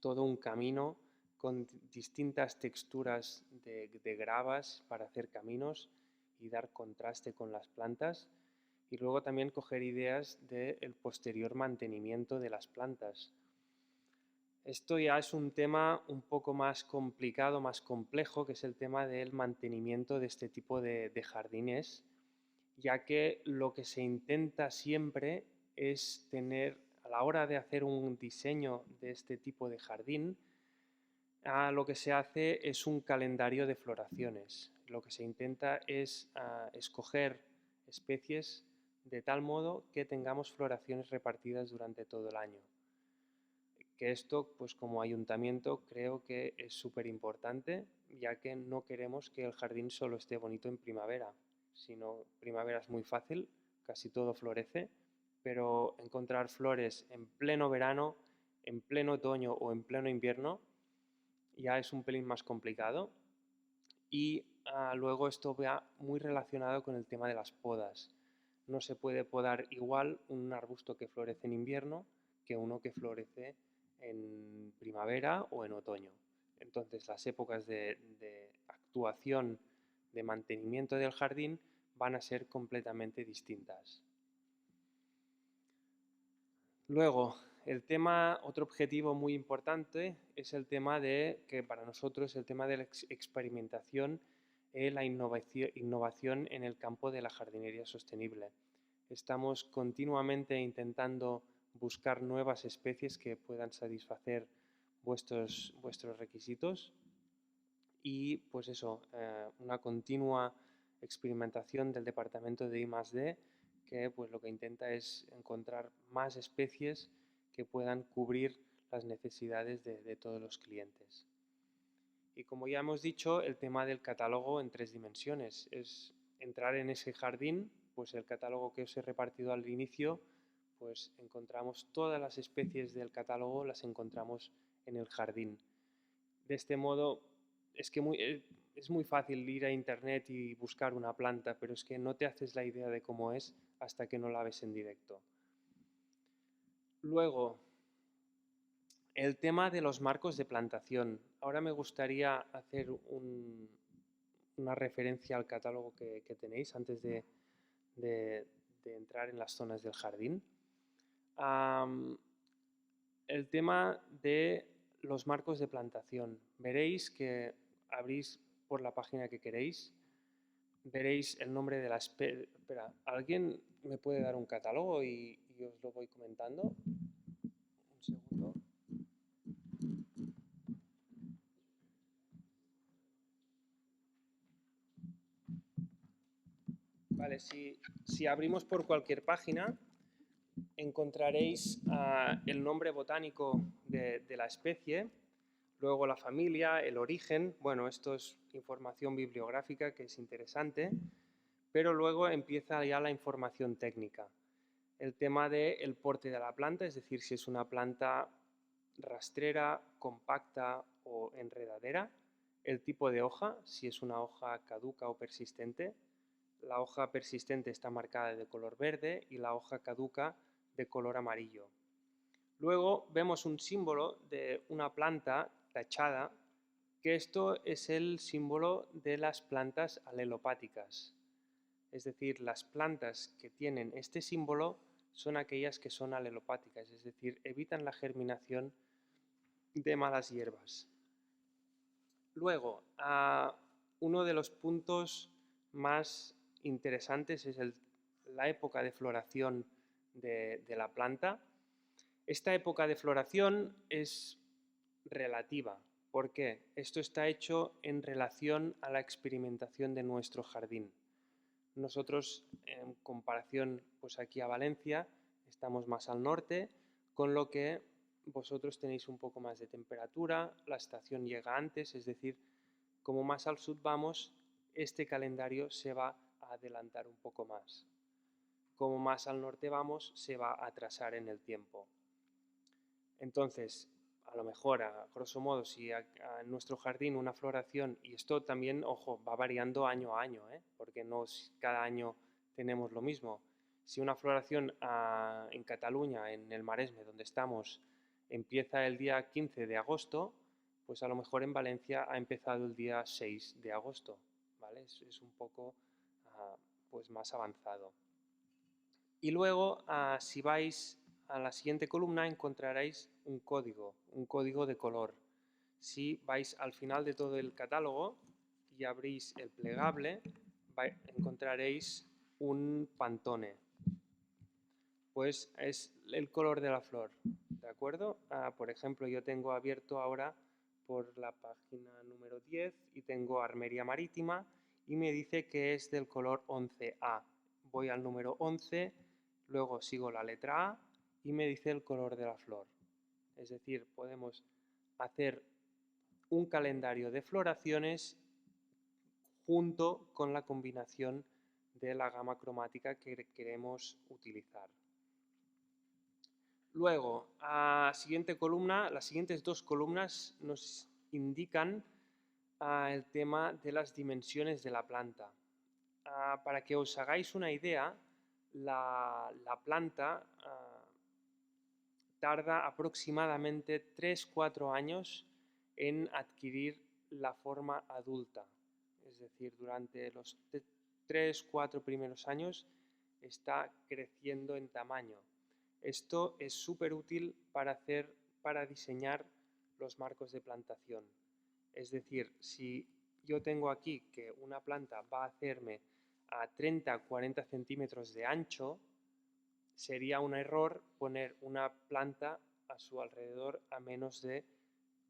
todo un camino con distintas texturas de gravas para hacer caminos y dar contraste con las plantas. Y luego también coger ideas del posterior mantenimiento de las plantas. Esto ya es un tema un poco más complicado, más complejo, que es el tema del mantenimiento de este tipo de jardines, ya que lo que se intenta siempre es tener, a la hora de hacer un diseño de este tipo de jardín, lo que se hace es un calendario de floraciones. Lo que se intenta es escoger especies de tal modo que tengamos floraciones repartidas durante todo el año. Que esto, pues como ayuntamiento, creo que es súper importante, ya que no queremos que el jardín solo esté bonito en primavera, sino primavera es muy fácil, casi todo florece, pero encontrar flores en pleno verano, en pleno otoño o en pleno invierno ya es un pelín más complicado. Y luego esto va muy relacionado con el tema de las podas. No se puede podar igual un arbusto que florece en invierno que uno que florece en primavera o en otoño. Entonces las épocas de actuación, de mantenimiento del jardín van a ser completamente distintas. Luego, otro objetivo muy importante es el tema que para nosotros el tema de la experimentación y la innovación en el campo de la jardinería sostenible. Estamos continuamente intentando buscar nuevas especies que puedan satisfacer vuestros requisitos, y pues eso, una continua experimentación del departamento de I+D, que pues lo que intenta es encontrar más especies que puedan cubrir las necesidades de todos los clientes. Y como ya hemos dicho, el tema del catálogo en 3 dimensiones es entrar en ese jardín, pues el catálogo que os he repartido al inicio, pues encontramos todas las especies del catálogo, las encontramos en el jardín. De este modo, es que es muy fácil ir a internet y buscar una planta, pero es que no te haces la idea de cómo es hasta que no la ves en directo. Luego, el tema de los marcos de plantación. Ahora me gustaría hacer una referencia al catálogo que tenéis antes de entrar en las zonas del jardín. El tema de los marcos de plantación. Veréis que abrís por la página que queréis, veréis el nombre de la especie. Espera, ¿alguien me puede dar un catálogo y os lo voy comentando? Un segundo. Vale, si abrimos por cualquier página, encontraréis el nombre botánico de la especie, luego la familia, el origen. Bueno, esto es información bibliográfica que es interesante, pero luego empieza ya la información técnica. El tema del porte de la planta, es decir, si es una planta rastrera, compacta o enredadera, el tipo de hoja, si es una hoja caduca o persistente. La hoja persistente está marcada de color verde y la hoja caduca de color amarillo. Luego vemos un símbolo de una planta tachada, que esto es el símbolo de las plantas alelopáticas. Es decir, las plantas que tienen este símbolo son aquellas que son alelopáticas, es decir, evitan la germinación de malas hierbas. Luego, uno de los puntos más interesantes es la época de floración de la planta. Esta época de floración es relativa. ¿Por qué? Esto está hecho en relación a la experimentación de nuestro jardín. Nosotros, en comparación pues aquí a Valencia, estamos más al norte, con lo que vosotros tenéis un poco más de temperatura, la estación llega antes, es decir, como más al sur vamos, este calendario se va a adelantar un poco más. Como más al norte vamos, se va a atrasar en el tiempo. Entonces, a lo mejor, a grosso modo, si en nuestro jardín una floración, y esto también, ojo, va variando año a año, porque no cada año tenemos lo mismo. Si una floración en Cataluña, en el Maresme, donde estamos, empieza el día 15 de agosto, pues a lo mejor en Valencia ha empezado el día 6 de agosto, ¿vale? Es un poco pues más avanzado. Y luego, si vais a la siguiente columna, encontraréis un código de color. Si vais al final de todo el catálogo y abrís el plegable, encontraréis un Pantone. Pues es el color de la flor, ¿de acuerdo? Por ejemplo, yo tengo abierto ahora por la página número 10 y tengo Armería Marítima y me dice que es del color 11A. Voy al número 11, luego sigo la letra A y me dice el color de la flor. Es decir, podemos hacer un calendario de floraciones junto con la combinación de la gama cromática que queremos utilizar. Luego, siguiente columna, las siguientes dos columnas nos indican el tema de las dimensiones de la planta. Para que os hagáis una idea, la planta tarda aproximadamente 3-4 años en adquirir la forma adulta. Es decir, durante los 3-4 primeros años está creciendo en tamaño. Esto es súper útil para diseñar los marcos de plantación. Es decir, si yo tengo aquí que una planta va a hacerme a 30-40 centímetros de ancho, sería un error poner una planta a su alrededor a menos de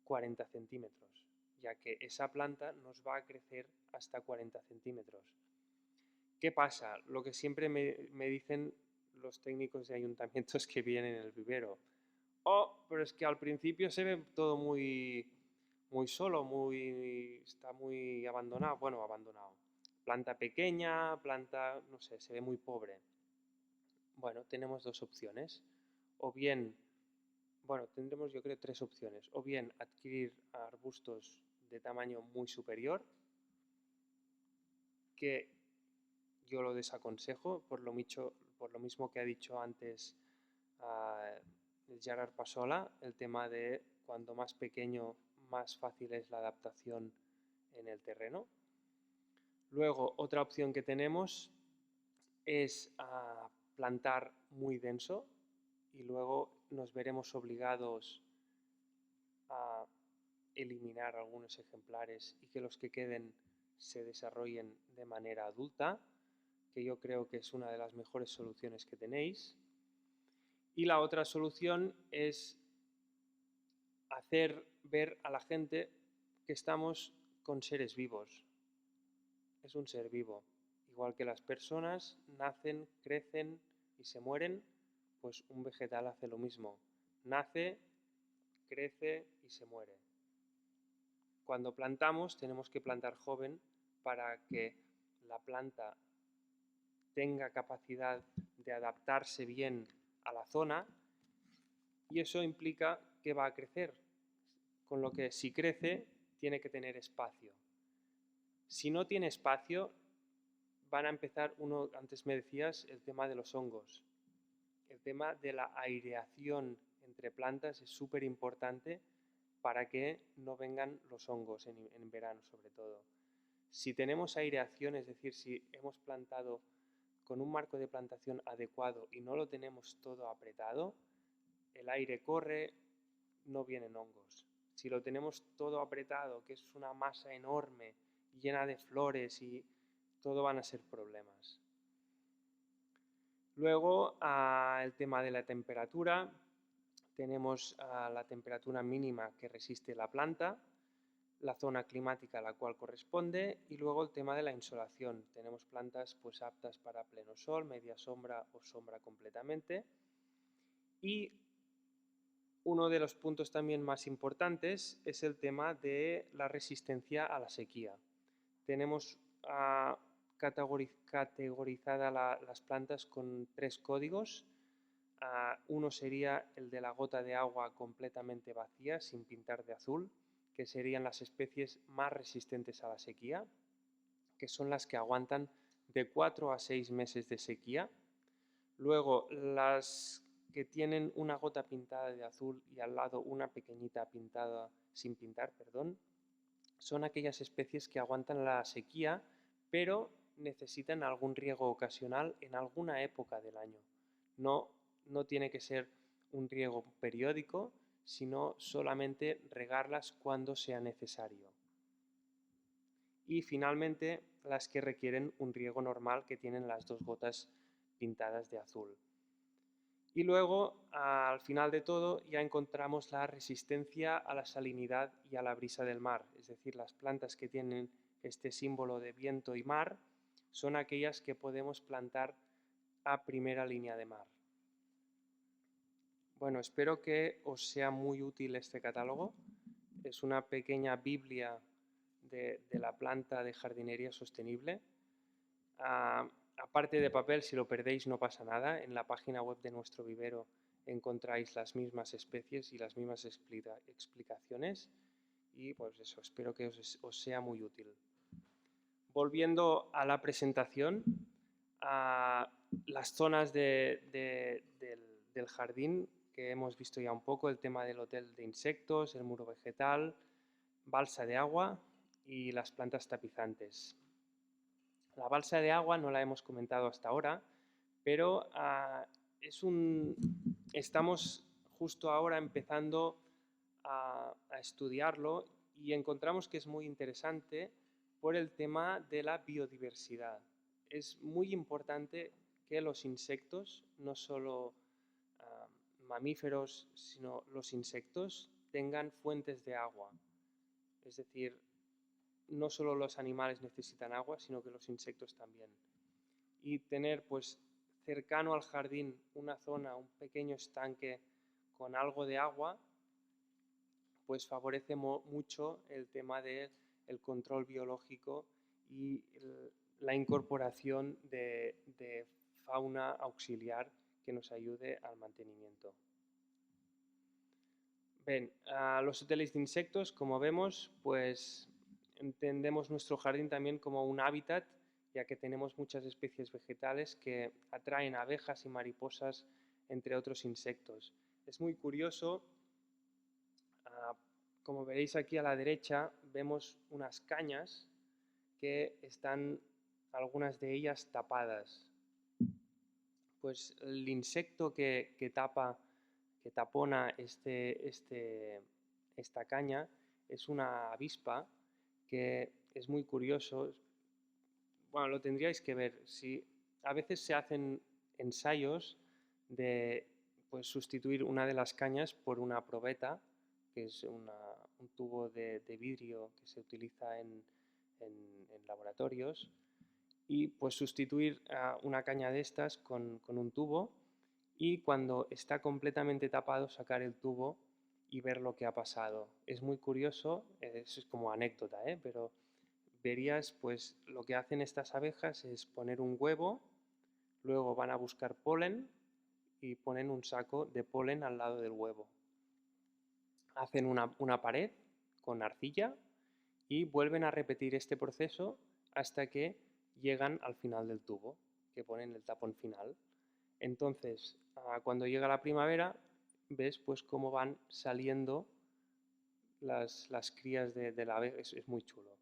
40 centímetros, ya que esa planta nos va a crecer hasta 40 centímetros. ¿Qué pasa? Lo que siempre me dicen los técnicos de ayuntamientos que vienen en el vivero. Oh, pero es que al principio se ve todo muy solo, está muy abandonado. Bueno, abandonado. Planta pequeña, planta, no sé, se ve muy pobre. Bueno, tenemos dos opciones. O bien, bueno, tendremos yo creo tres opciones. O bien adquirir arbustos de tamaño muy superior, que yo lo desaconsejo por lo mismo que ha dicho antes Gerard Pasola, el tema de cuando más pequeño, más fácil es la adaptación en el terreno. Luego, otra opción que tenemos es plantar muy denso y luego nos veremos obligados a eliminar algunos ejemplares y que los que queden se desarrollen de manera adulta, que yo creo que es una de las mejores soluciones que tenéis. Y la otra solución es hacer ver a la gente que estamos con seres vivos. Es un ser vivo. Igual que las personas nacen, crecen y se mueren, pues un vegetal hace lo mismo. Nace, crece y se muere. Cuando plantamos tenemos que plantar joven para que la planta tenga capacidad de adaptarse bien a la zona y eso implica que va a crecer, con lo que si crece tiene que tener espacio. Si no tiene espacio, van a empezar, antes me decías, el tema de los hongos. El tema de la aireación entre plantas es súper importante para que no vengan los hongos en verano sobre todo. Si tenemos aireación, es decir, si hemos plantado con un marco de plantación adecuado y no lo tenemos todo apretado, el aire corre, no vienen hongos. Si lo tenemos todo apretado, que es una masa enorme, llena de flores y todo van a ser problemas. Luego, el tema de la temperatura. Tenemos la temperatura mínima que resiste la planta, la zona climática a la cual corresponde y luego el tema de la insolación. Tenemos plantas pues aptas para pleno sol, media sombra o sombra completamente. Y uno de los puntos también más importantes es el tema de la resistencia a la sequía. Tenemos categorizadas las plantas con tres códigos. Uno sería el de la gota de agua completamente vacía, sin pintar de azul, que serían las especies más resistentes a la sequía, que son las que aguantan de 4 a 6 meses de sequía. Luego, las que tienen una gota pintada de azul y al lado una pequeñita pintada sin pintar, perdón, son aquellas especies que aguantan la sequía, pero necesitan algún riego ocasional en alguna época del año. No tiene que ser un riego periódico, sino solamente regarlas cuando sea necesario. Y finalmente, las que requieren un riego normal, que tienen las dos gotas pintadas de azul. Y luego, al final de todo, ya encontramos la resistencia a la salinidad y a la brisa del mar. Es decir, las plantas que tienen este símbolo de viento y mar son aquellas que podemos plantar a primera línea de mar. Bueno, espero que os sea muy útil este catálogo. Es una pequeña biblia de la planta de jardinería sostenible. Aparte de papel, si lo perdéis no pasa nada. En la página web de nuestro vivero encontráis las mismas especies y las mismas explicaciones. Y pues eso, espero que os sea muy útil. Volviendo a la presentación, las zonas del jardín que hemos visto ya un poco, el tema del hotel de insectos, el muro vegetal, balsa de agua y las plantas tapizantes. La balsa de agua no la hemos comentado hasta ahora, pero estamos justo ahora empezando a estudiarlo y encontramos que es muy interesante por el tema de la biodiversidad. Es muy importante que los insectos, no solo mamíferos, sino los insectos, tengan fuentes de agua. Es decir, no solo los animales necesitan agua, sino que los insectos también. y tener pues cercano al jardín una zona, un pequeño estanque con algo de agua, pues favorece mucho el tema del control biológico y la incorporación de fauna auxiliar que nos ayude al mantenimiento. Bien, los hoteles de insectos, como vemos, pues entendemos nuestro jardín también como un hábitat, ya que tenemos muchas especies vegetales que atraen abejas y mariposas, entre otros insectos. Es muy curioso, como veréis aquí a la derecha, vemos unas cañas que están, algunas de ellas, tapadas. Pues el insecto que tapona esta caña es una avispa que es muy curioso. Bueno, lo tendríais que ver. Si a veces se hacen ensayos de pues, sustituir una de las cañas por una probeta, que es un tubo de vidrio que se utiliza en laboratorios, y pues sustituir una caña de estas con un tubo y cuando está completamente tapado sacar el tubo y ver lo que ha pasado. Es muy curioso, es como anécdota, pero verías pues lo que hacen estas abejas es poner un huevo, luego van a buscar polen y ponen un saco de polen al lado del huevo. Hacen una pared con arcilla y vuelven a repetir este proceso hasta que llegan al final del tubo, que ponen el tapón final. Entonces, cuando llega la primavera, ves pues cómo van saliendo las crías de la abeja, es muy chulo.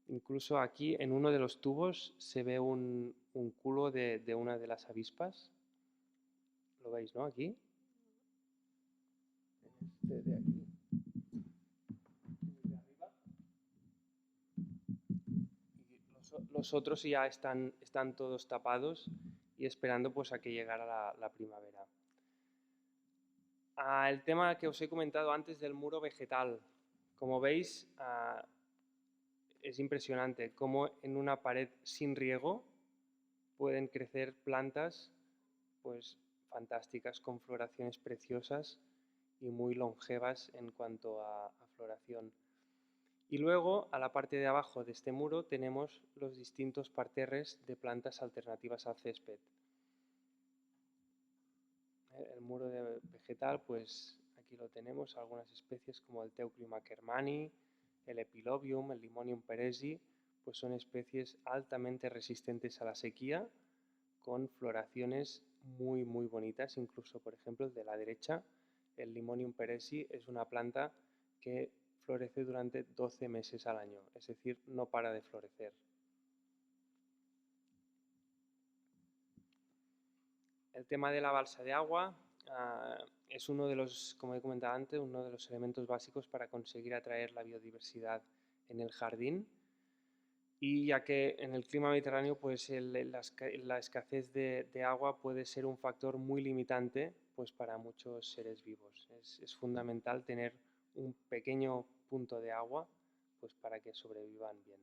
Incluso aquí en uno de los tubos se ve un culo de una de las avispas. ¿Lo veis, no? Aquí. Este de aquí. De arriba. Y los otros ya están todos tapados y esperando pues a que llegara la primavera. El tema que os he comentado antes del muro vegetal. Como veis, es impresionante cómo en una pared sin riego pueden crecer plantas pues fantásticas con floraciones preciosas y muy longevas en cuanto a floración. Y luego a la parte de abajo de este muro tenemos los distintos parterres de plantas alternativas al césped. El muro vegetal, pues aquí lo tenemos, algunas especies como el Teucrium ackermanni, el Epilobium, el Limonium perezi, pues son especies altamente resistentes a la sequía, con floraciones muy bonitas. Incluso, por ejemplo, el de la derecha, el Limonium perezi, es una planta que florece durante 12 meses al año, es decir, no para de florecer. El tema de la balsa de agua es uno de los, como he comentado antes, uno de los elementos básicos para conseguir atraer la biodiversidad en el jardín. Y ya que en el clima mediterráneo pues la escasez de agua puede ser un factor muy limitante pues para muchos seres vivos. Es fundamental tener un pequeño punto de agua pues para que sobrevivan bien.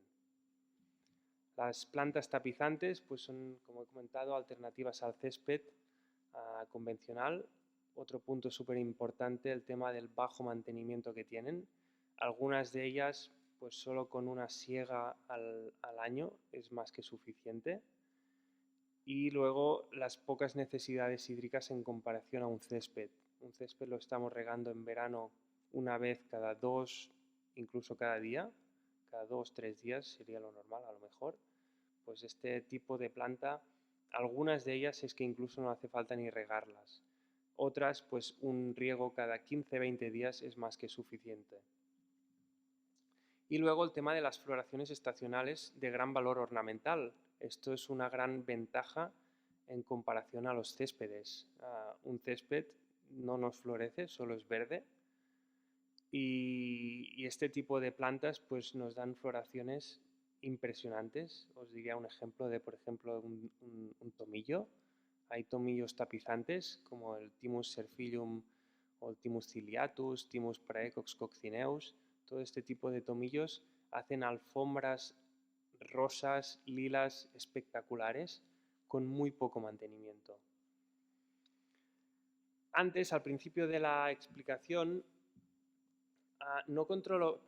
Las plantas tapizantes pues son, como he comentado, alternativas al césped convencional. Otro punto súper importante, el tema del bajo mantenimiento que tienen. Algunas de ellas, pues solo con una siega al año es más que suficiente. Y luego las pocas necesidades hídricas en comparación a un césped. Un césped lo estamos regando en verano una vez cada 2, incluso cada día. Cada 2, 3 días sería lo normal a lo mejor. Pues este tipo de planta, algunas de ellas es que incluso no hace falta ni regarlas. Otras, pues un riego cada 15-20 días es más que suficiente. Y luego el tema de las floraciones estacionales de gran valor ornamental. Esto es una gran ventaja en comparación a los céspedes. Un césped no nos florece, solo es verde. Y este tipo de plantas pues nos dan floraciones impresionantes. Os diría un ejemplo de, por ejemplo, un tomillo. Hay tomillos tapizantes como el Thymus serfilium o el Thymus ciliatus, Thymus praecox coccineus. Todo este tipo de tomillos hacen alfombras rosas, lilas espectaculares con muy poco mantenimiento. Antes, al principio de la explicación, no controlo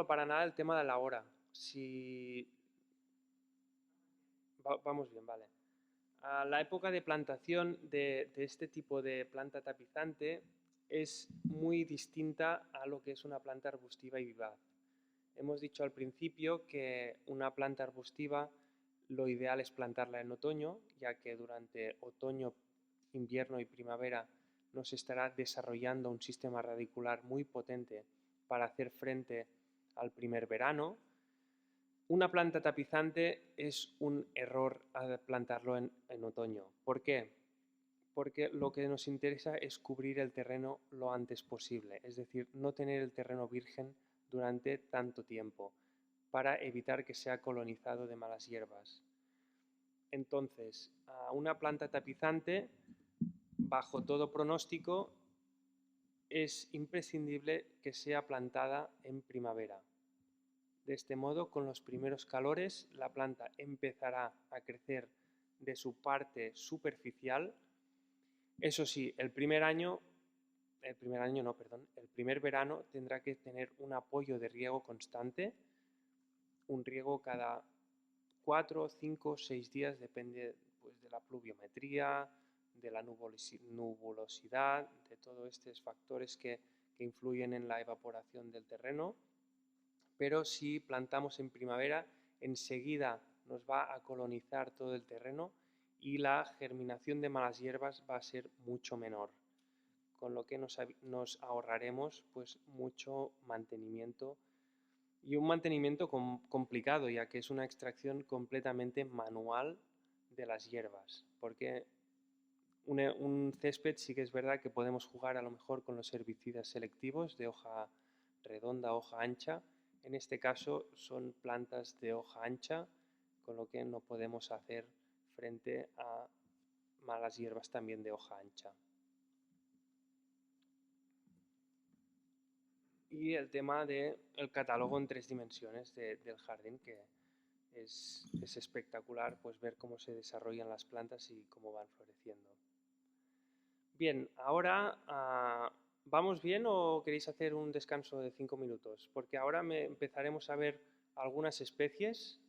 para nada el tema de la hora. Si vamos bien, vale. La época de plantación de este tipo de planta tapizante es muy distinta a lo que es una planta arbustiva y vivaz. Hemos dicho al principio que una planta arbustiva lo ideal es plantarla en otoño, ya que durante otoño, invierno y primavera nos estará desarrollando un sistema radicular muy potente para hacer frente al primer verano. Una planta tapizante es un error plantarlo en otoño. ¿Por qué? Porque lo que nos interesa es cubrir el terreno lo antes posible, es decir, no tener el terreno virgen durante tanto tiempo para evitar que sea colonizado de malas hierbas. Entonces, una planta tapizante, bajo todo pronóstico, es imprescindible que sea plantada en primavera. De este modo, con los primeros calores, la planta empezará a crecer de su parte superficial. Eso sí, el primer verano tendrá que tener un apoyo de riego constante, un riego cada 4, 5, 6 días, depende pues, de la pluviometría, de la nubulosidad, de todos estos factores que influyen en la evaporación del terreno. Pero si plantamos en primavera, enseguida nos va a colonizar todo el terreno y la germinación de malas hierbas va a ser mucho menor, con lo que nos ahorraremos pues, mucho mantenimiento y un mantenimiento complicado, ya que es una extracción completamente manual de las hierbas, porque un césped sí que es verdad que podemos jugar a lo mejor con los herbicidas selectivos de hoja redonda, hoja ancha. En este caso son plantas de hoja ancha, con lo que no podemos hacer frente a malas hierbas también de hoja ancha. Y el tema del catálogo en 3 dimensiones del jardín, que es espectacular pues ver cómo se desarrollan las plantas y cómo van floreciendo. Bien, ahora ¿vamos bien o queréis hacer un descanso de 5 minutos? Porque ahora empezaremos a ver algunas especies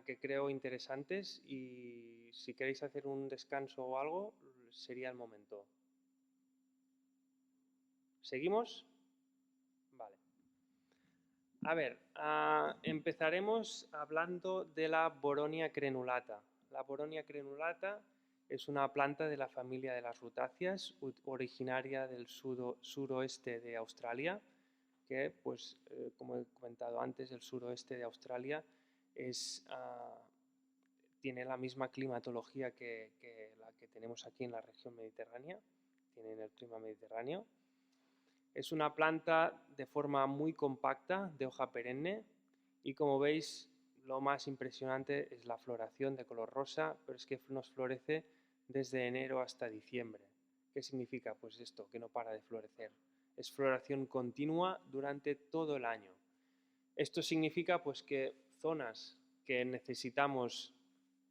que creo interesantes y si queréis hacer un descanso o algo, sería el momento. ¿Seguimos? Vale. A ver, empezaremos hablando de la Boronia crenulata. La Boronia crenulata es una planta de la familia de las rutáceas, originaria del suroeste de Australia, que, pues, como he comentado antes, el suroeste de Australia tiene la misma climatología que la que tenemos aquí en la región mediterránea, tienen el clima mediterráneo. Es una planta de forma muy compacta, de hoja perenne, y como veis, lo más impresionante es la floración de color rosa, pero es que nos florece desde enero hasta diciembre. ¿Qué significa? Pues esto, que no para de florecer. Es floración continua durante todo el año. Esto significa pues que zonas que necesitamos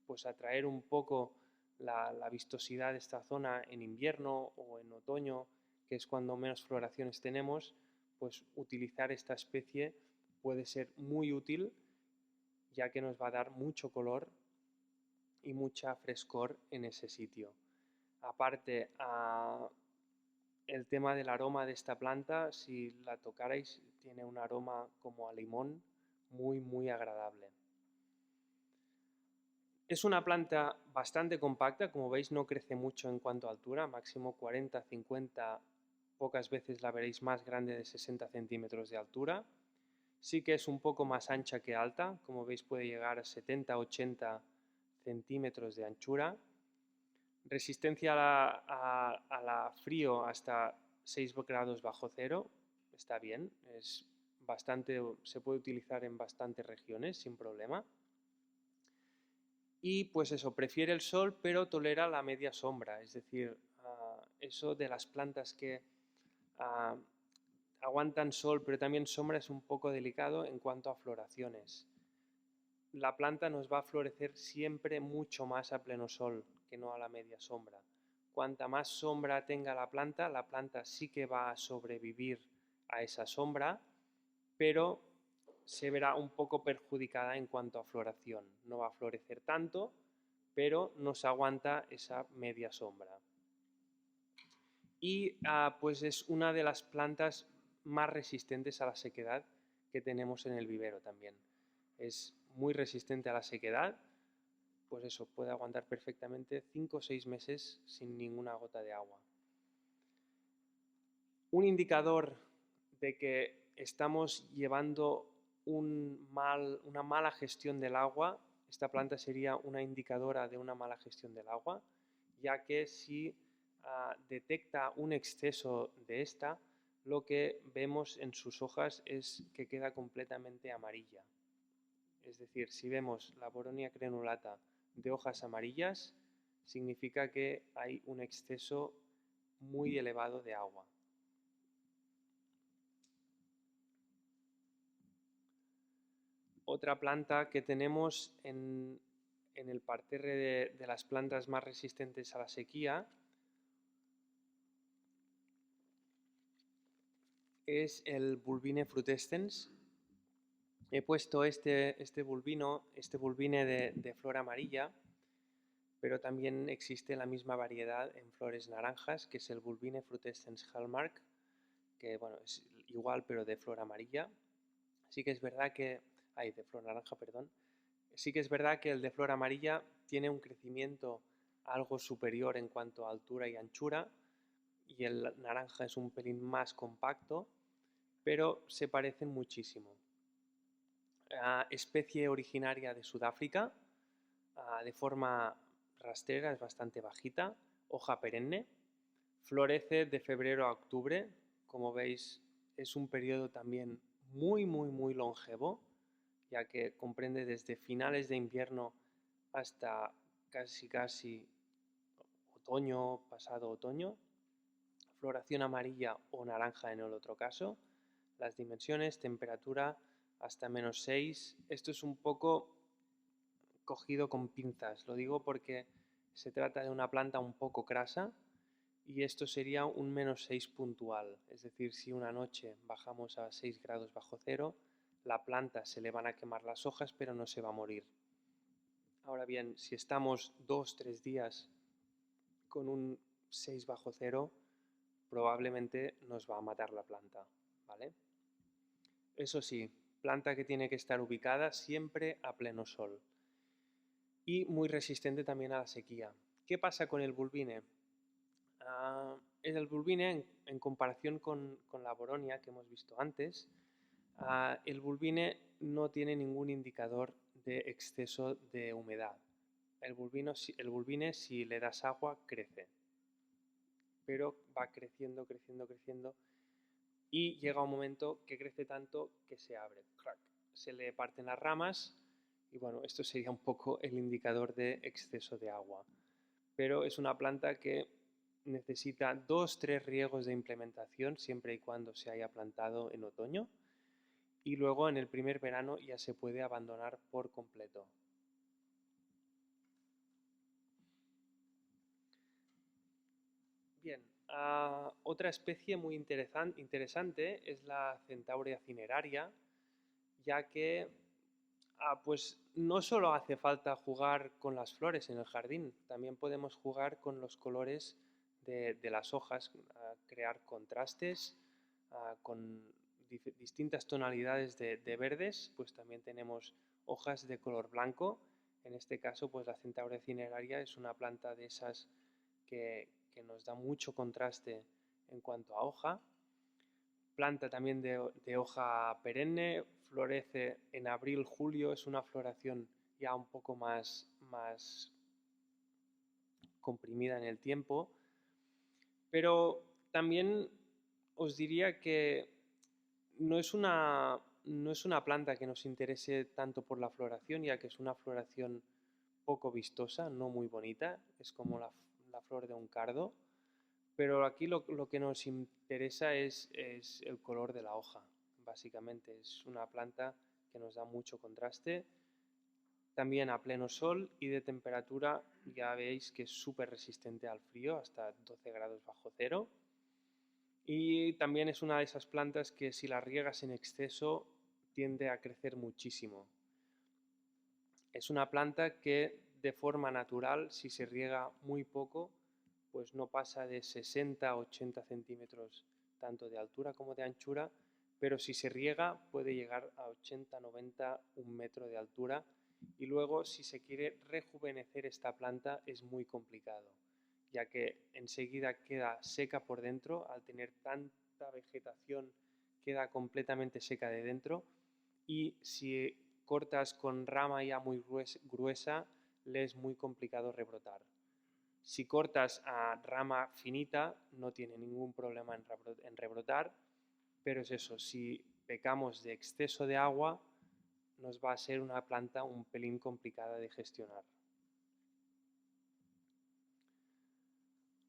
pues atraer un poco la vistosidad de esta zona en invierno o en otoño, que es cuando menos floraciones tenemos, pues utilizar esta especie puede ser muy útil, ya que nos va a dar mucho color y mucha frescor en ese sitio. Aparte, el tema del aroma de esta planta, si la tocarais, tiene un aroma como a limón muy, muy agradable. Es una planta bastante compacta, como veis no crece mucho en cuanto a altura, máximo 40, 50, pocas veces la veréis más grande de 60 centímetros de altura. Sí que es un poco más ancha que alta, como veis puede llegar a 70, 80 centímetros de anchura. Resistencia a la frío hasta 6 grados bajo cero, está bien, se puede utilizar en bastantes regiones sin problema. Y pues eso, prefiere el sol pero tolera la media sombra, es decir, eso de las plantas que aguantan sol pero también sombra es un poco delicado en cuanto a floraciones. la planta nos va a florecer siempre mucho más a pleno sol que no a la media sombra. Cuanta más sombra tenga la planta sí que va a sobrevivir a esa sombra, pero se verá un poco perjudicada en cuanto a floración. No va a florecer tanto, pero nos aguanta esa media sombra. Y pues es una de las plantas más resistentes a la sequedad que tenemos en el vivero también. Es muy resistente a la sequedad, pues eso, puede aguantar perfectamente 5 o 6 meses sin ninguna gota de agua. Un indicador de que estamos llevando una mala gestión del agua, esta planta sería una indicadora de una mala gestión del agua, ya que si detecta un exceso de esta, lo que vemos en sus hojas es que queda completamente amarilla. Es decir, si vemos la Boronia crenulata de hojas amarillas, significa que hay un exceso muy elevado de agua. Otra planta que tenemos en el parterre de las plantas más resistentes a la sequía es el Bulbine frutescens. He puesto este bulbine de flor amarilla, pero también existe la misma variedad en flores naranjas, que es el Bulbine frutescens hallmark, que bueno, es igual pero de flor amarilla. Sí que es verdad que, de flor naranja, perdón. Sí que es verdad que el de flor amarilla tiene un crecimiento algo superior en cuanto a altura y anchura, y el naranja es un pelín más compacto, pero se parecen muchísimo. Especie originaria de Sudáfrica, de forma rastrera, es bastante bajita, hoja perenne, florece de febrero a octubre, como veis es un periodo también muy longevo, ya que comprende desde finales de invierno hasta casi otoño, pasado otoño, floración amarilla o naranja en el otro caso, las dimensiones, temperatura hasta -6, esto es un poco cogido con pinzas, lo digo porque se trata de una planta un poco crasa y esto sería un -6 puntual, es decir, si una noche bajamos a 6 grados bajo cero, la planta se le van a quemar las hojas pero no se va a morir. Ahora bien, si estamos 2-3 días con un 6 bajo cero, probablemente nos va a matar la planta, ¿vale? Eso sí, planta que tiene que estar ubicada siempre a pleno sol y muy resistente también a la sequía. ¿Qué pasa con el bulbine? El bulbine, en comparación con la boronia que hemos visto antes, el bulbine no tiene ningún indicador de exceso de humedad. El bulbine, si le das agua, crece, pero va creciendo y llega un momento que crece tanto que se abre, crack, se le parten las ramas y bueno, esto sería un poco el indicador de exceso de agua. Pero es una planta que necesita 2-3 riegos de implementación siempre y cuando se haya plantado en otoño, y luego en el primer verano ya se puede abandonar por completo. Bien, otra especie muy interesante es la Centaurea cineraria, ya que pues no solo hace falta jugar con las flores en el jardín, también podemos jugar con los colores de las hojas, crear contrastes con distintas tonalidades de verdes, pues también tenemos hojas de color blanco. En este caso, pues la Centaurea cineraria es una planta de esas que nos da mucho contraste en cuanto a hoja. Planta también de hoja perenne, florece en abril, julio, es una floración ya un poco más comprimida en el tiempo, pero también os diría que no es una planta que nos interese tanto por la floración, ya que es una floración poco vistosa, no muy bonita, es como la flor de un cardo, pero aquí lo que nos interesa es el color de la hoja, básicamente. Es una planta que nos da mucho contraste también a pleno sol, y de temperatura ya veis que es súper resistente al frío, hasta 12 grados bajo cero. Y también es una de esas plantas que si las riegas en exceso tiende a crecer muchísimo. Es una planta que de forma natural, si se riega muy poco, pues no pasa de 60 a 80 centímetros tanto de altura como de anchura, pero si se riega puede llegar a 80, 90, 1 metro de altura, y luego si se quiere rejuvenecer esta planta es muy complicado, ya que enseguida queda seca por dentro. Al tener tanta vegetación queda completamente seca de dentro, y si cortas con rama ya muy gruesa, le es muy complicado rebrotar. Si cortas a rama finita, no tiene ningún problema en rebrotar, pero es eso, si pecamos de exceso de agua, nos va a ser una planta un pelín complicada de gestionar.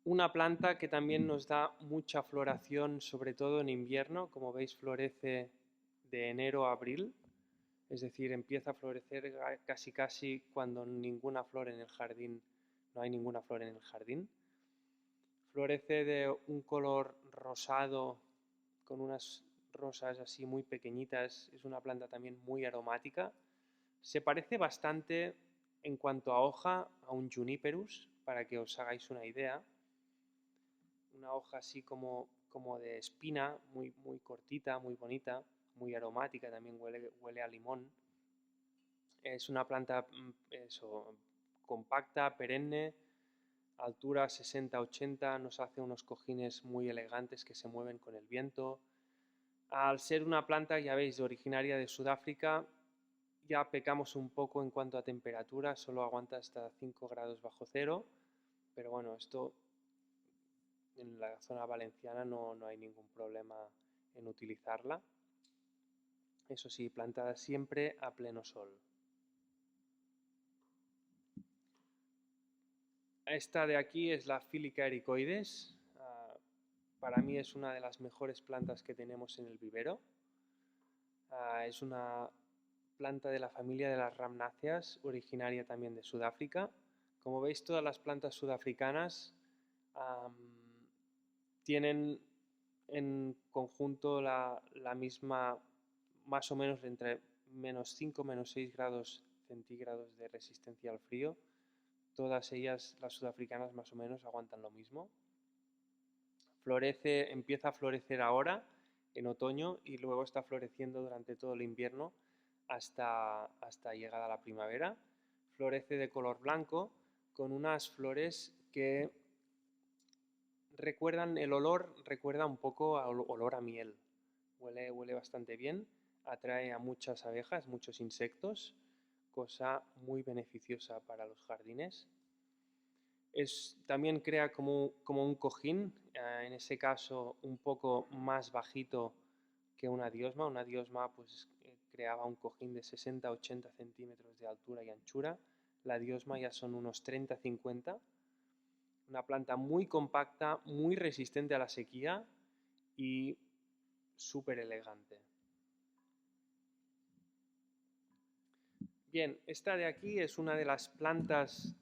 Una planta que también nos da mucha floración, sobre todo en invierno. Como veis, florece de enero a abril, es decir, empieza a florecer casi cuando ninguna flor en el jardín, no hay ninguna flor en el jardín. Florece de un color rosado con unas rosas así muy pequeñitas. Es una planta también muy aromática. Se parece bastante en cuanto a hoja a un Juniperus, para que os hagáis una idea. Una hoja así como de espina, muy cortita, muy bonita, muy aromática, también huele a limón. Es una planta compacta, perenne, altura 60-80, nos hace unos cojines muy elegantes que se mueven con el viento. Al ser una planta, ya veis, originaria de Sudáfrica, ya pecamos un poco en cuanto a temperatura, solo aguanta hasta 5 grados bajo cero, pero bueno, esto en la zona valenciana no hay ningún problema en utilizarla. Eso sí, plantada siempre a pleno sol. Esta de aquí es la Filica ericoides. Para mí es una de las mejores plantas que tenemos en el vivero. Es una planta de la familia de las Rhamnáceas, originaria también de Sudáfrica. Como veis, todas las plantas sudafricanas tienen en conjunto la misma, más o menos entre -5 -6 grados centígrados de resistencia al frío. Todas ellas, las sudafricanas, más o menos aguantan lo mismo. Empieza a florecer ahora, en otoño, y luego está floreciendo durante todo el invierno hasta llegada la primavera. Florece de color blanco, con unas flores que el olor recuerda un poco a olor a miel. Huele bastante bien, atrae a muchas abejas, muchos insectos, cosa muy beneficiosa para los jardines. También crea como un cojín, en ese caso un poco más bajito que una diosma. Una diosma pues creaba un cojín de 60-80 centímetros de altura y anchura. La diosma ya son unos 30-50. Una planta muy compacta, muy resistente a la sequía y súper elegante. Bien, esta de aquí es una de las plantas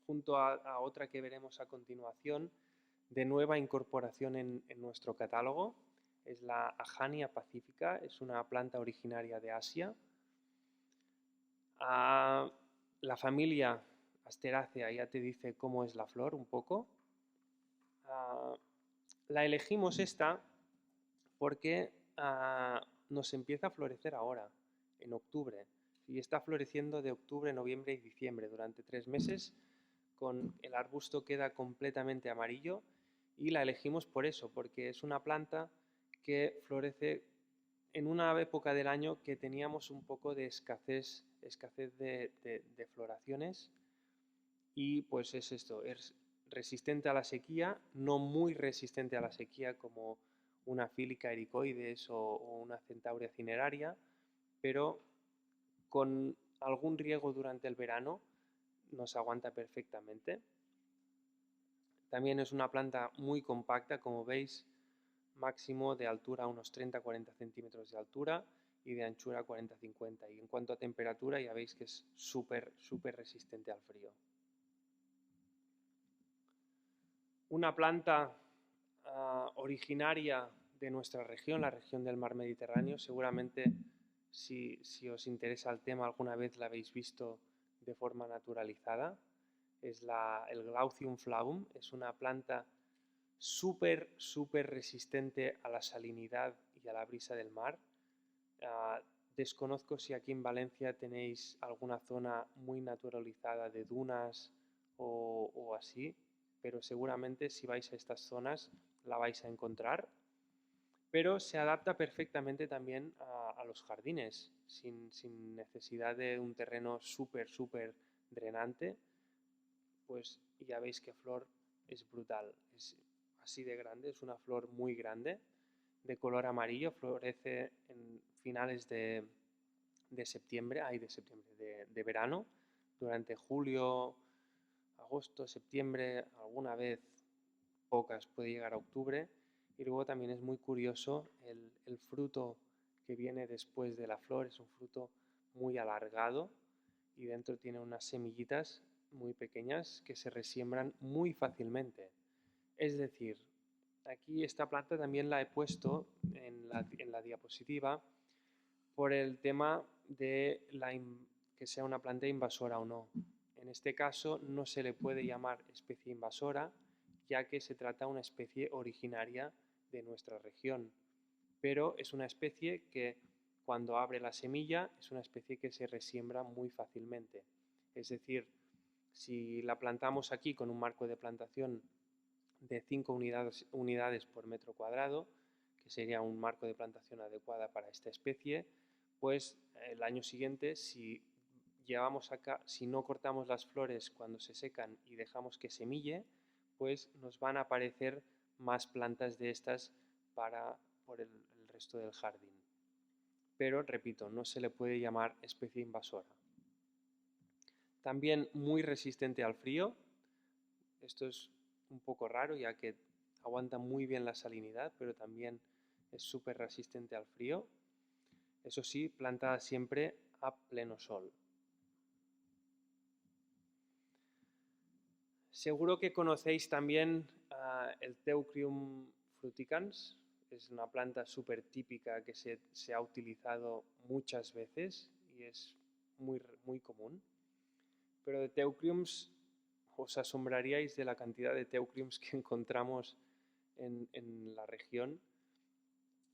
junto a otra que veremos a continuación, de nueva incorporación en nuestro catálogo. Es la Ajania pacifica, es una planta originaria de Asia. La familia Asterácea ya te dice cómo es la flor un poco. La elegimos esta porque nos empieza a florecer ahora, en octubre. Y está floreciendo de octubre, noviembre y diciembre durante 3 meses. El arbusto queda completamente amarillo, y la elegimos por eso, porque es una planta que florece en una época del año que teníamos un poco de escasez de floraciones, y pues es esto, es resistente a la sequía, no muy resistente a la sequía como una Filica ericoides o una Centaurea cineraria, pero con algún riego durante el verano nos aguanta perfectamente. También es una planta muy compacta, como veis, máximo de altura unos 30-40 centímetros de altura, y de anchura 40-50. Y en cuanto a temperatura ya veis que es súper resistente al frío. Una planta originaria de nuestra región, la región del mar Mediterráneo. Seguramente si os interesa el tema alguna vez la habéis visto de forma naturalizada. Es el Glaucium flavum, es una planta súper resistente a la salinidad y a la brisa del mar. Desconozco si aquí en Valencia tenéis alguna zona muy naturalizada de dunas o así, pero seguramente si vais a estas zonas la vais a encontrar. Pero se adapta perfectamente también a los jardines, sin necesidad de un terreno súper drenante. Pues ya veis que flor es brutal, es así de grande, es una flor muy grande, de color amarillo, florece en finales de septiembre, de verano, durante julio, agosto, septiembre, alguna vez, pocas, puede llegar a octubre. Y luego también es muy curioso el fruto que viene después de la flor, es un fruto muy alargado y dentro tiene unas semillitas muy pequeñas que se resiembran muy fácilmente. Es decir, aquí esta planta también la he puesto en la diapositiva por el tema de que sea una planta invasora o no. En este caso no se le puede llamar especie invasora, ya que se trata de una especie originaria de nuestra región, pero es una especie que cuando abre la semilla es una especie que se resiembra muy fácilmente. Es decir, si la plantamos aquí con un marco de plantación de 5 unidades por metro cuadrado, que sería un marco de plantación adecuada para esta especie, pues el año siguiente, si no cortamos las flores cuando se secan y dejamos que semille, pues nos van a aparecer más plantas de estas por el resto del jardín. Pero, repito, no se le puede llamar especie invasora. También muy resistente al frío. Esto es un poco raro ya que aguanta muy bien la salinidad, pero también es súper resistente al frío. Eso sí, plantada siempre a pleno sol. Seguro que conocéis también el Teucrium fruticans. Es una planta súper típica que se ha utilizado muchas veces y es muy común. Pero de Teucriums os asombraríais de la cantidad de Teucriums que encontramos en la región.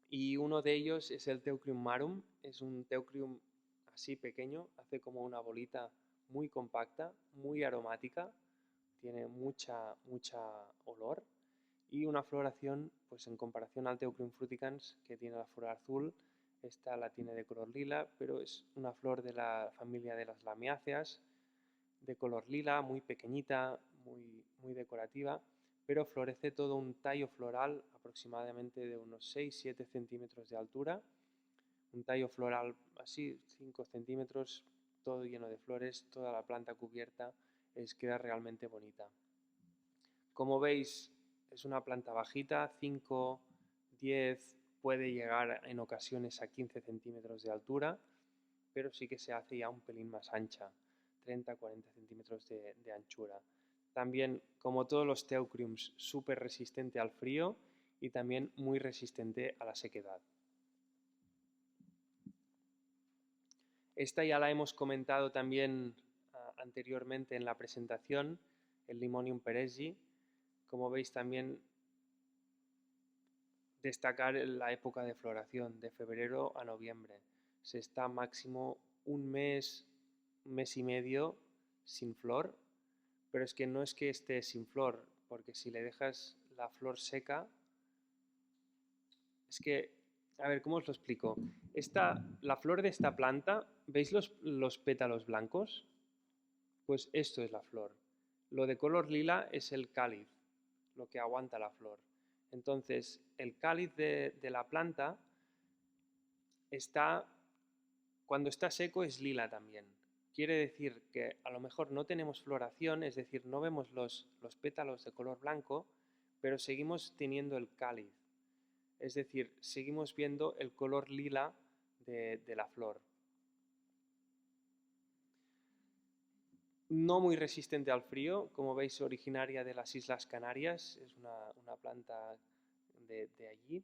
Y uno de ellos es el Teucrium marum. Es un Teucrium así pequeño, hace como una bolita muy compacta, muy aromática, tiene mucha olor y una floración, pues en comparación al Teucrium fruticans, que tiene la flor azul, esta la tiene de color lila, pero es una flor de la familia de las lamiáceas, de color lila, muy pequeñita, muy decorativa, pero florece todo un tallo floral aproximadamente de unos 6-7 centímetros de altura, un tallo floral así, 5 centímetros, todo lleno de flores, toda la planta cubierta, queda realmente bonita. Como veis, es una planta bajita, 5, 10, puede llegar en ocasiones a 15 centímetros de altura, pero sí que se hace ya un pelín más ancha, 30-40 centímetros de anchura. También, como todos los Teucriums, súper resistente al frío y también muy resistente a la sequedad. Esta ya la hemos comentado también anteriormente en la presentación, el Limonium perezi. Como veis también destacar la época de floración, de febrero a noviembre. Se está máximo un mes y medio sin flor, pero es que no es que esté sin flor, porque si le dejas la flor seca, es que, a ver, ¿cómo os lo explico? La flor de esta planta, ¿veis los pétalos blancos? Pues esto es la flor. Lo de color lila es el cáliz, lo que aguanta la flor. Entonces, el cáliz de la planta cuando está seco es lila también. Quiere decir que a lo mejor no tenemos floración, es decir, no vemos los pétalos de color blanco, pero seguimos teniendo el cáliz. Es decir, seguimos viendo el color lila de la flor. No muy resistente al frío, como veis originaria de las Islas Canarias, es una planta de allí,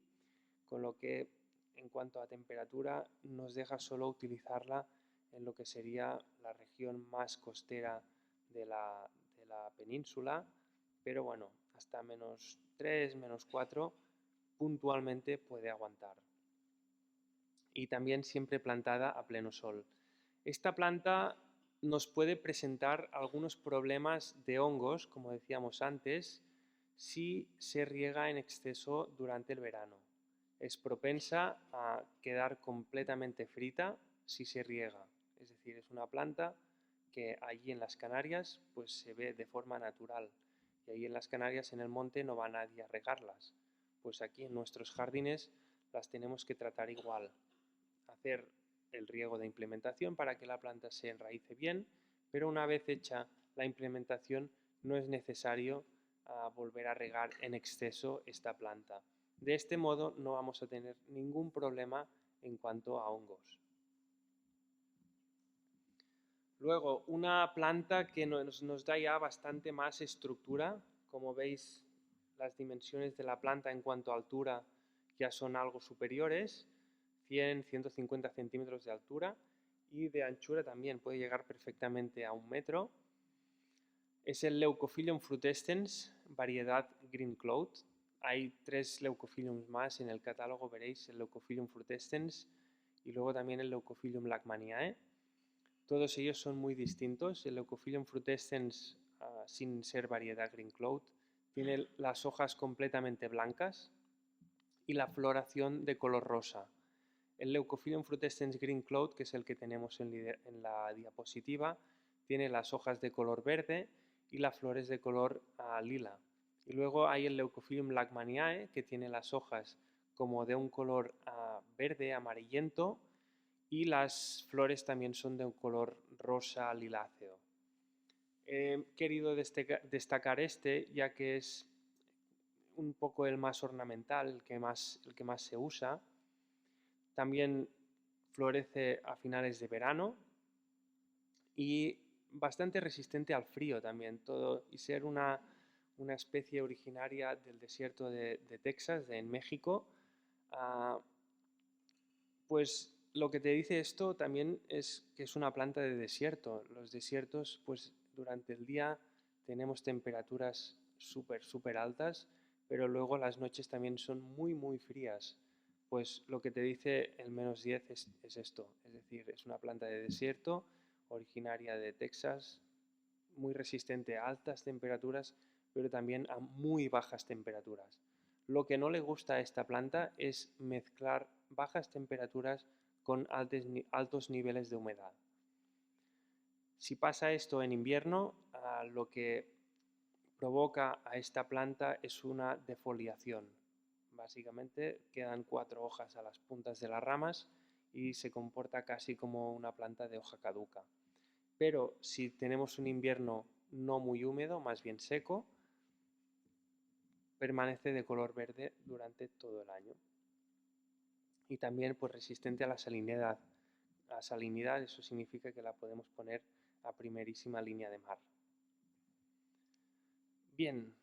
con lo que en cuanto a temperatura nos deja solo utilizarla en lo que sería la región más costera de la península, pero bueno, hasta -3, -4 puntualmente puede aguantar. Y también siempre plantada a pleno sol. Esta planta nos puede presentar algunos problemas de hongos, como decíamos antes, si se riega en exceso durante el verano. Es propensa a quedar completamente frita si se riega. Es decir, es una planta que allí en las Canarias pues se ve de forma natural. Y allí en las Canarias, en el monte, no va nadie a regarlas. Pues aquí en nuestros jardines las tenemos que tratar igual. Hacer el riego de implementación para que la planta se enraice bien, pero una vez hecha la implementación no es necesario volver a regar en exceso esta planta. De este modo no vamos a tener ningún problema en cuanto a hongos. Luego, una planta que nos da ya bastante más estructura. Como veis, las dimensiones de la planta en cuanto a altura ya son algo superiores, 100-150 centímetros de altura, y de anchura también puede llegar perfectamente a 1 metro. Es el Leucophyllum frutescens, variedad Green Cloud. Hay 3 Leucophyllums más en el catálogo, veréis el Leucophyllum frutescens y luego también el Leucophyllum lachmaniae. Todos ellos son muy distintos. El Leucophyllum frutescens, sin ser variedad Green Cloud, tiene las hojas completamente blancas y la floración de color rosa. El Leucophyllum frutescens Green Cloud, que es el que tenemos en la diapositiva, tiene las hojas de color verde y las flores de color lila. Y luego hay el Leucophyllum lachmaniae, que tiene las hojas como de un color verde amarillento y las flores también son de un color rosa liláceo. He querido destacar este ya que es un poco el más ornamental, el que más se usa. También florece a finales de verano y bastante resistente al frío también, y ser una especie originaria del desierto de Texas, en México, pues lo que te dice esto también es que es una planta de desierto. Los desiertos, pues durante el día tenemos temperaturas súper altas, pero luego las noches también son muy frías. Pues lo que te dice el -10 es esto, es decir, es una planta de desierto, originaria de Texas, muy resistente a altas temperaturas, pero también a muy bajas temperaturas. Lo que no le gusta a esta planta es mezclar bajas temperaturas con altos niveles de humedad. Si pasa esto en invierno, lo que provoca a esta planta es una defoliación. Básicamente quedan 4 hojas a las puntas de las ramas y se comporta casi como una planta de hoja caduca. Pero si tenemos un invierno no muy húmedo, más bien seco, permanece de color verde durante todo el año. Y también pues resistente a la salinidad. La salinidad, eso significa que la podemos poner a primerísima línea de mar. Bien,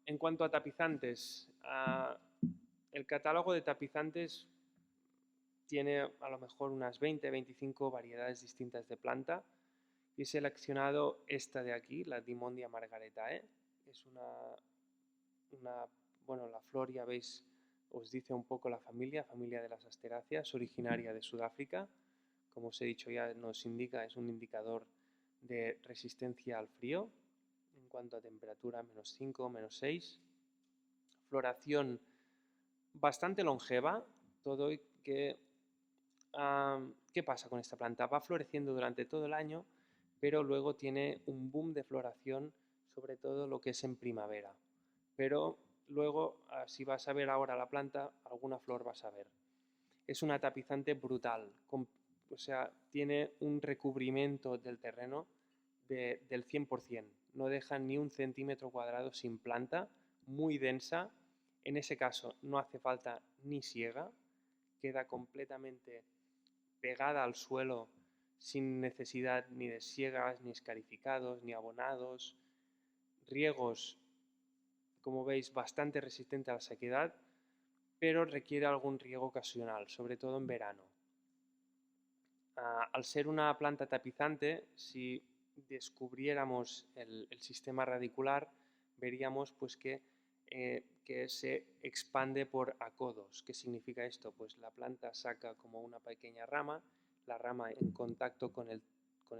en cuanto a tapizantes, el catálogo de tapizantes tiene a lo mejor unas 20-25 variedades distintas de planta y he seleccionado esta de aquí, la Dimondia margaretae. Es bueno, la flor ya veis, os dice un poco la familia de las asteráceas, originaria de Sudáfrica. Como os he dicho ya, nos indica, es un indicador de resistencia al frío en cuanto a temperatura -5, -6. Floración bastante longeva, todo que... ¿Qué pasa con esta planta? Va floreciendo durante todo el año, pero luego tiene un boom de floración, sobre todo lo que es en primavera. Pero luego, si vas a ver ahora la planta, alguna flor vas a ver. Es una tapizante brutal, o sea, tiene un recubrimiento del terreno del 100%. No deja ni 1 centímetro cuadrado sin planta, muy densa. En ese caso no hace falta ni siega queda completamente pegada al suelo sin necesidad ni de siegas, ni escarificados, ni abonados, riegos, como veis, bastante resistente a la sequedad, pero requiere algún riego ocasional, sobre todo en verano. Al ser una planta tapizante, si descubriéramos el sistema radicular, veríamos pues que se expande por acodos. ¿Qué significa esto? Pues la planta saca como una pequeña rama, la rama en contacto con el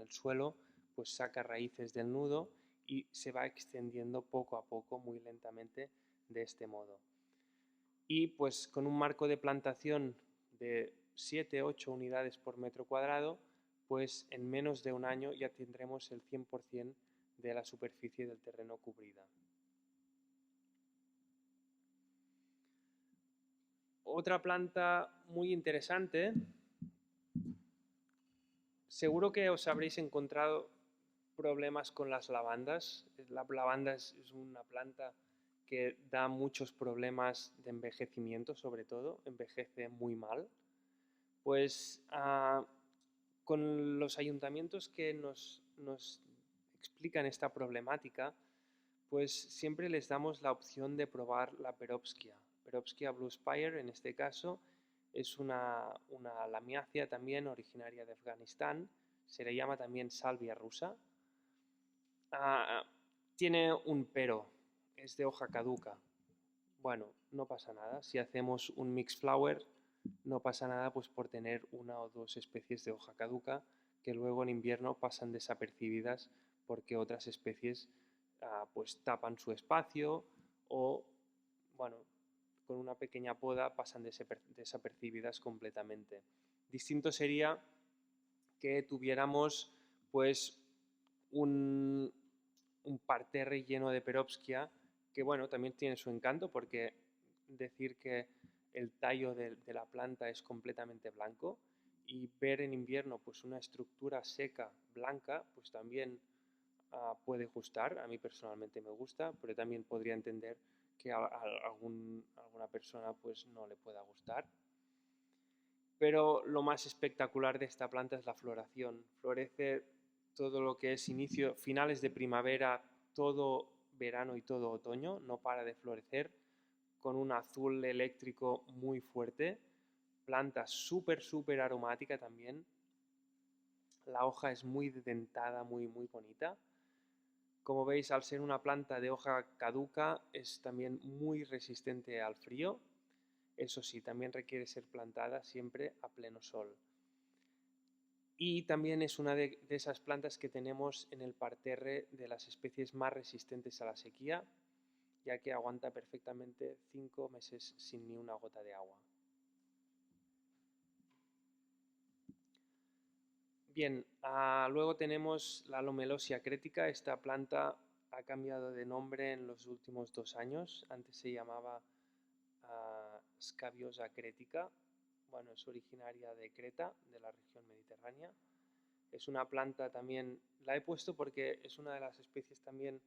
suelo pues saca raíces del nudo y se va extendiendo poco a poco, muy lentamente, de este modo. Y pues con un marco de plantación de 7-8 unidades por metro cuadrado, pues en menos de un año ya tendremos el 100% de la superficie del terreno cubrida. Otra planta muy interesante, seguro que os habréis encontrado problemas con las lavandas. La lavanda es una planta que da muchos problemas de envejecimiento, sobre todo, envejece muy mal. Pues con los ayuntamientos que nos explican esta problemática, pues siempre les damos la opción de probar la Perovskia. Perovskia Blue Spire, en este caso, es una lamiácea también originaria de Afganistán, se le llama también salvia rusa. Tiene un pero, es de hoja caduca. Bueno, no pasa nada, si hacemos un mix flower, no pasa nada pues por tener una o dos especies de hoja caduca que luego en invierno pasan desapercibidas porque otras especies pues tapan su espacio o, bueno, con una pequeña poda pasan desapercibidas completamente. Distinto sería que tuviéramos pues un parterre lleno de Perovskia, que bueno, también tiene su encanto porque decir que el tallo de la planta es completamente blanco y ver en invierno pues una estructura seca blanca pues también puede gustar. A mí personalmente me gusta, pero también podría entender que a alguna persona pues no le pueda gustar. Pero lo más espectacular de esta planta es la floración. Florece todo lo que es finales de primavera, todo verano y todo otoño, no para de florecer, con un azul eléctrico muy fuerte, planta súper aromática también, la hoja es muy dentada, muy bonita. Como veis, al ser una planta de hoja caduca, es también muy resistente al frío. Eso sí, también requiere ser plantada siempre a pleno sol. Y también es una de esas plantas que tenemos en el parterre de las especies más resistentes a la sequía, ya que aguanta perfectamente 5 meses sin ni una gota de agua. Bien, luego tenemos la Lomelosia acretica. Esta planta ha cambiado de nombre en los últimos 2 años. Antes se llamaba Scabiosa acretica. Bueno, es originaria de Creta, de la región mediterránea. Es una planta también, la he puesto porque es una de las especies también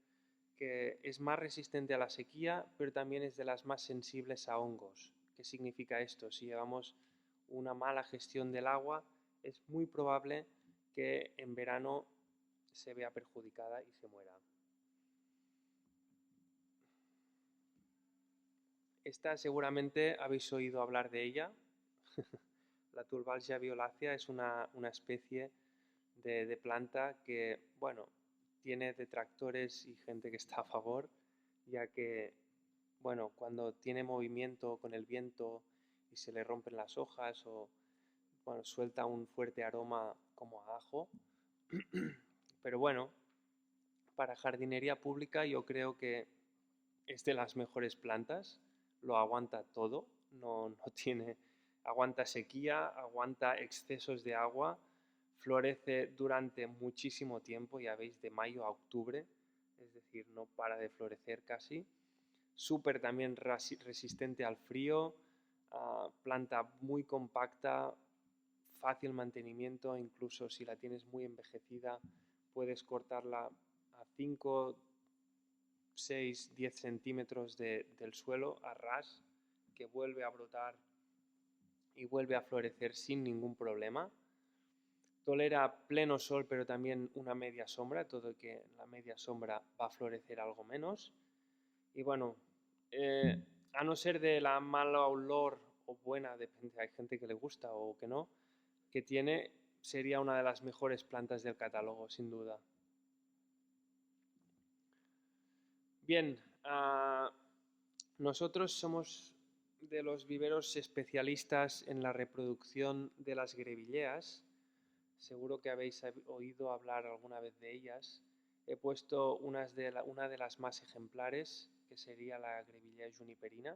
que es más resistente a la sequía, pero también es de las más sensibles a hongos. ¿Qué significa esto? Si llevamos una mala gestión del agua, es muy probable que en verano se vea perjudicada y se muera. Esta seguramente habéis oído hablar de ella. La Tulbalgia violácea es una especie de planta que, bueno, tiene detractores y gente que está a favor, ya que, bueno, cuando tiene movimiento con el viento y se le rompen las hojas o, bueno, suelta un fuerte aroma como a ajo. Pero bueno, para jardinería pública yo creo que es de las mejores plantas, lo aguanta todo, no tiene, aguanta sequía, aguanta excesos de agua, florece durante muchísimo tiempo, ya veis, de mayo a octubre, es decir, no para de florecer casi. Súper también resistente al frío, planta muy compacta, fácil mantenimiento, incluso si la tienes muy envejecida, puedes cortarla a 5, 6, 10 centímetros del suelo a ras, que vuelve a brotar y vuelve a florecer sin ningún problema. Tolera pleno sol, pero también una media sombra, todo que la media sombra va a florecer algo menos. Y bueno, a no ser de la mala olor o buena, depende, hay gente que le gusta o que no, que tiene, sería una de las mejores plantas del catálogo, sin duda. Bien, nosotros somos de los viveros especialistas en la reproducción de las grevilleas. Seguro que habéis oído hablar alguna vez de ellas. He puesto una de las más ejemplares, que sería la grevillea juniperina.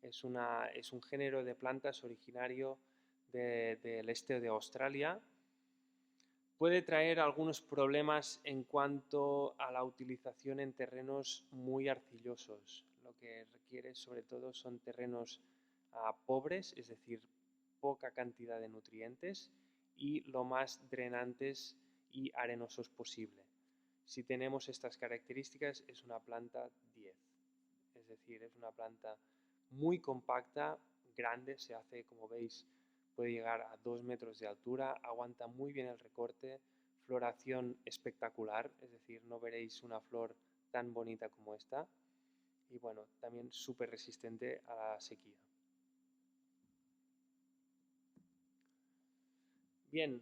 Es un género de plantas originario del este de Australia. Puede traer algunos problemas en cuanto a la utilización en terrenos muy arcillosos. Lo que requiere sobre todo son terrenos pobres, es decir, poca cantidad de nutrientes y lo más drenantes y arenosos posible. Si tenemos estas características es una planta 10, es decir, es una planta muy compacta, grande, se hace, como veis, puede llegar a 2 metros de altura, aguanta muy bien el recorte, floración espectacular, es decir, no veréis una flor tan bonita como esta, y bueno, también súper resistente a la sequía. Bien,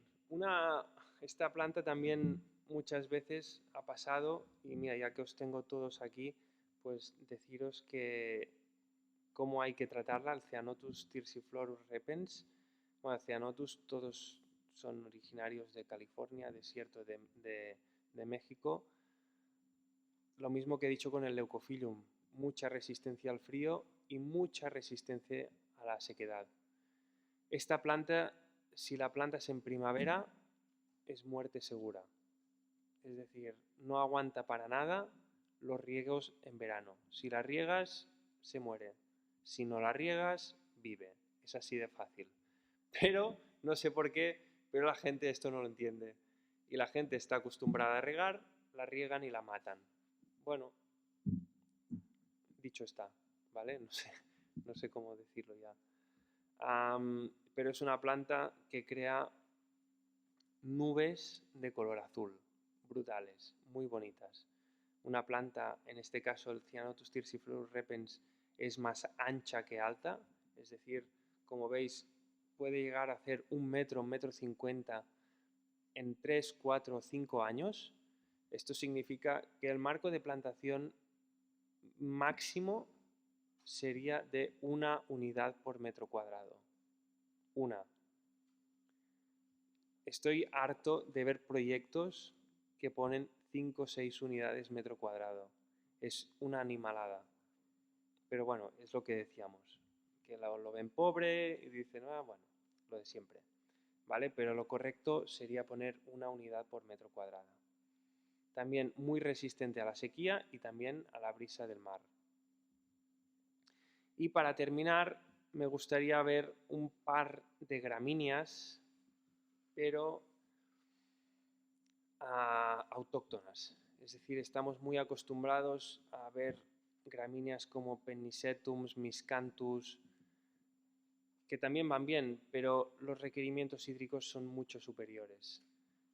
esta planta también muchas veces ha pasado, y mira, ya que os tengo todos aquí, pues deciros que cómo hay que tratarla, el Ceanothus thyrsiflorus repens. Bueno, Ceanothus todos son originarios de California, desierto de México. Lo mismo que he dicho con el Leucophyllum, mucha resistencia al frío y mucha resistencia a la sequedad. Esta planta, si la plantas en primavera, es muerte segura. Es decir, no aguanta para nada los riegos en verano. Si la riegas, se muere. Si no la riegas, vive. Es así de fácil. Pero, no sé por qué, pero la gente esto no lo entiende. Y la gente está acostumbrada a regar, la riegan y la matan. Bueno, dicho está, ¿vale? No sé cómo decirlo ya. Pero es una planta que crea nubes de color azul, brutales, muy bonitas. Una planta, en este caso el Ceanothus thyrsiflorus repens, es más ancha que alta, es decir, como veis, puede llegar a hacer 1 metro 50 en 3, 4 o 5 años. Esto significa que el marco de plantación máximo sería de 1 unidad por metro cuadrado. Estoy harto de ver proyectos que ponen 5 o 6 unidades metro cuadrado. Es una animalada. Pero bueno, es lo que decíamos. Que lo ven pobre y dicen, bueno, lo de siempre. ¿Vale? Pero lo correcto sería poner 1 unidad por metro cuadrado. También muy resistente a la sequía y también a la brisa del mar. Y para terminar, me gustaría ver un par de gramíneas, pero autóctonas. Es decir, estamos muy acostumbrados a ver gramíneas como Pennisetum, Miscanthus, que también van bien, pero los requerimientos hídricos son mucho superiores.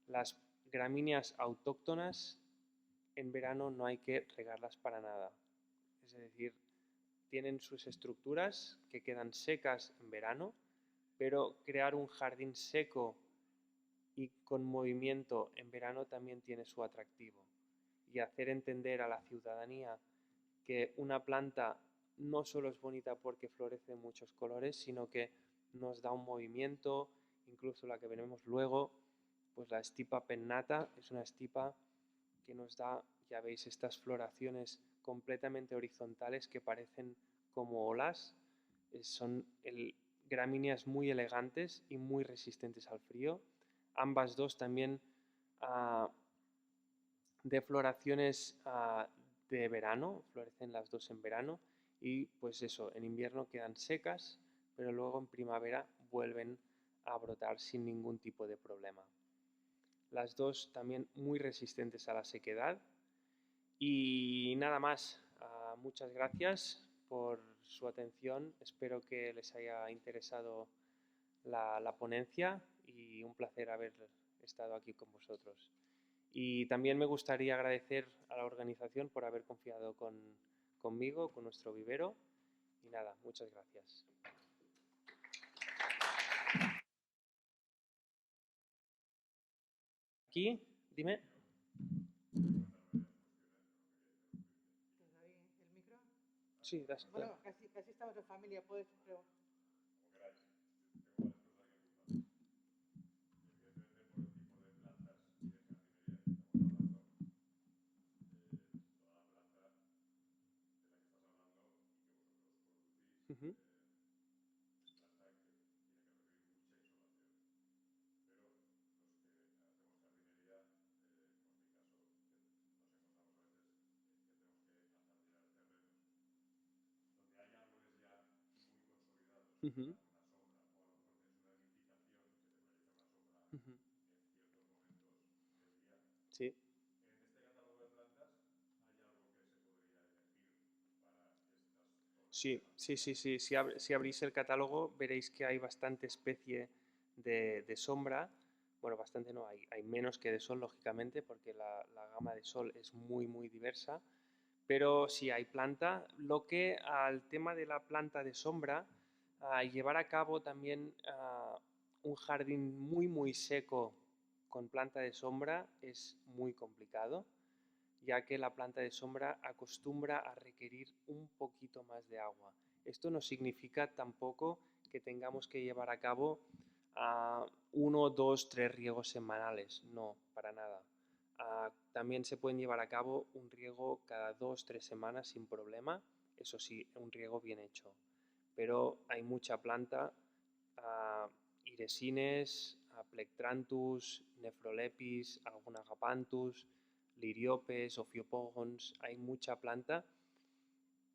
Las gramíneas autóctonas en verano no hay que regarlas para nada. Es decir, tienen sus estructuras que quedan secas en verano, pero crear un jardín seco y con movimiento en verano también tiene su atractivo. Y hacer entender a la ciudadanía que una planta no solo es bonita porque florece en muchos colores, sino que nos da un movimiento, incluso la que veremos luego, pues la Stipa pennata es una estipa que nos da, ya veis, estas floraciones completamente horizontales que parecen como olas. Son gramíneas muy elegantes y muy resistentes al frío. Ambas dos también de floraciones de verano, florecen las dos en verano y pues eso, en invierno quedan secas, pero luego en primavera vuelven a brotar sin ningún tipo de problema. Las dos también muy resistentes a la sequedad. Y nada más, muchas gracias por su atención, espero que les haya interesado la ponencia y un placer haber estado aquí con vosotros. Y también me gustaría agradecer a la organización por haber confiado conmigo, con nuestro vivero. Y nada, muchas gracias. Aquí, dime. Sí, bueno, casi estamos en familia, puedes preguntar. Uh-huh. Uh-huh. Uh-huh. Sí. Sí, sí, sí, sí. Si abrís el catálogo veréis que hay bastante especie de sombra. Bueno, bastante no, hay menos que de sol, lógicamente, porque la gama de sol es muy, muy diversa. Pero sí hay planta. Lo que al tema de la planta de sombra, llevar a cabo también un jardín muy, muy seco con planta de sombra es muy complicado, ya que la planta de sombra acostumbra a requerir un poquito más de agua. Esto no significa tampoco que tengamos que llevar a cabo 1, 2, 3 riegos semanales, no, para nada. También se pueden llevar a cabo un riego cada 2, 3 semanas sin problema, eso sí, un riego bien hecho. Pero hay mucha planta, iresines, plectranthus, nefrolepis, alguna agapanthus, liriopes, ophiopogons, hay mucha planta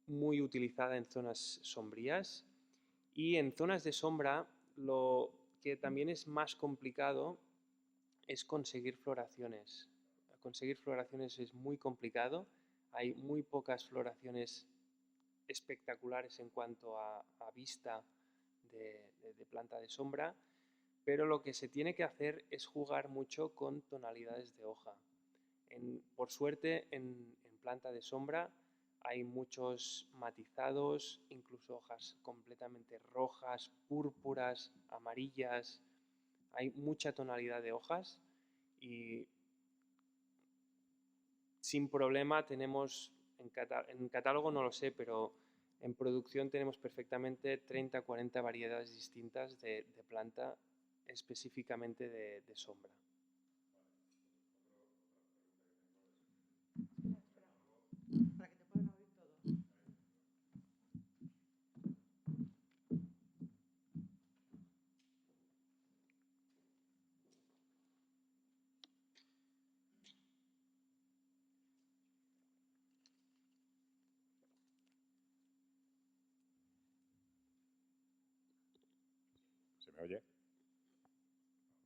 muy utilizada en zonas sombrías y en zonas de sombra lo que también es más complicado es conseguir floraciones. Conseguir floraciones es muy complicado, hay muy pocas floraciones espectaculares en cuanto a vista de planta de sombra, pero lo que se tiene que hacer es jugar mucho con tonalidades de hoja. Por suerte, en planta de sombra hay muchos matizados, incluso hojas completamente rojas, púrpuras, amarillas. Hay mucha tonalidad de hojas y sin problema tenemos, en catálogo no lo sé, pero en producción tenemos perfectamente 30 40 variedades distintas de planta específicamente de sombra. Para que te puedan oír todo. ¿Se me oye?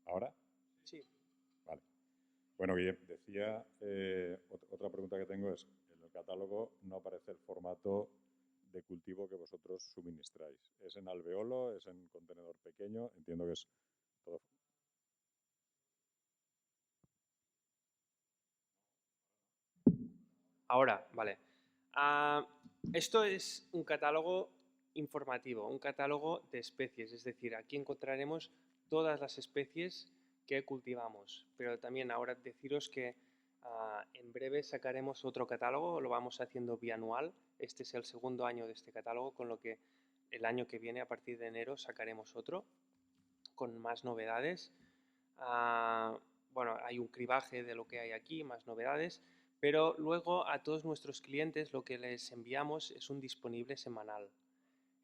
¿Ahora? Sí. Vale. Bueno, bien, decía, otra pregunta que tengo es, en el catálogo no aparece el formato de cultivo que vosotros suministráis. ¿Es en alveolo? ¿Es en contenedor pequeño? Entiendo que es todo. Ahora, vale. Esto es un catálogo informativo, un catálogo de especies, es decir, aquí encontraremos todas las especies que cultivamos, pero también ahora deciros que en breve sacaremos otro catálogo, lo vamos haciendo bianual, este es el segundo año de este catálogo, con lo que el año que viene, a partir de enero, sacaremos otro con más novedades. Bueno, hay un cribaje de lo que hay aquí, más novedades, pero luego a todos nuestros clientes lo que les enviamos es un disponible semanal.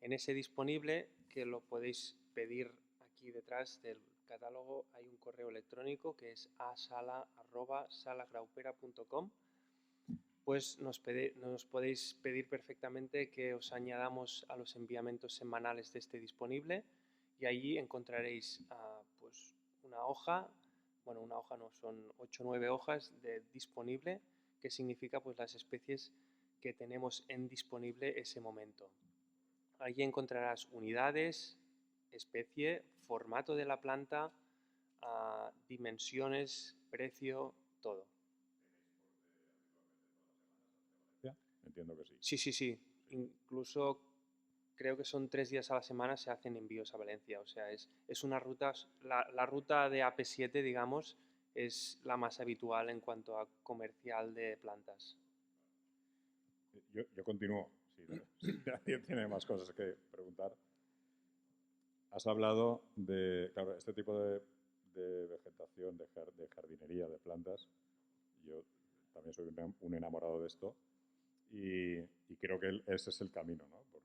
En ese disponible, que lo podéis pedir aquí detrás del catálogo, hay un correo electrónico que es asala@salagraupera.com. Pues nos podéis pedir perfectamente que os añadamos a los enviamientos semanales de este disponible y allí encontraréis pues una hoja, bueno, una hoja no, son 8 o 9 hojas de disponible, que significa pues las especies que tenemos en disponible ese momento. Allí encontrarás unidades, especie, formato de la planta, dimensiones, precio, todo. Entiendo que sí. Sí, sí, sí. Incluso creo que son 3 días a la semana se hacen envíos a Valencia. O sea, es una ruta, la ruta de AP7, digamos, es la más habitual en cuanto a comercial de plantas. Yo continúo, si nadie tiene más cosas que preguntar. Has hablado de, claro, este tipo de vegetación, de jardinería, de plantas. Yo también soy un enamorado de esto y creo que ese es el camino, ¿no? Por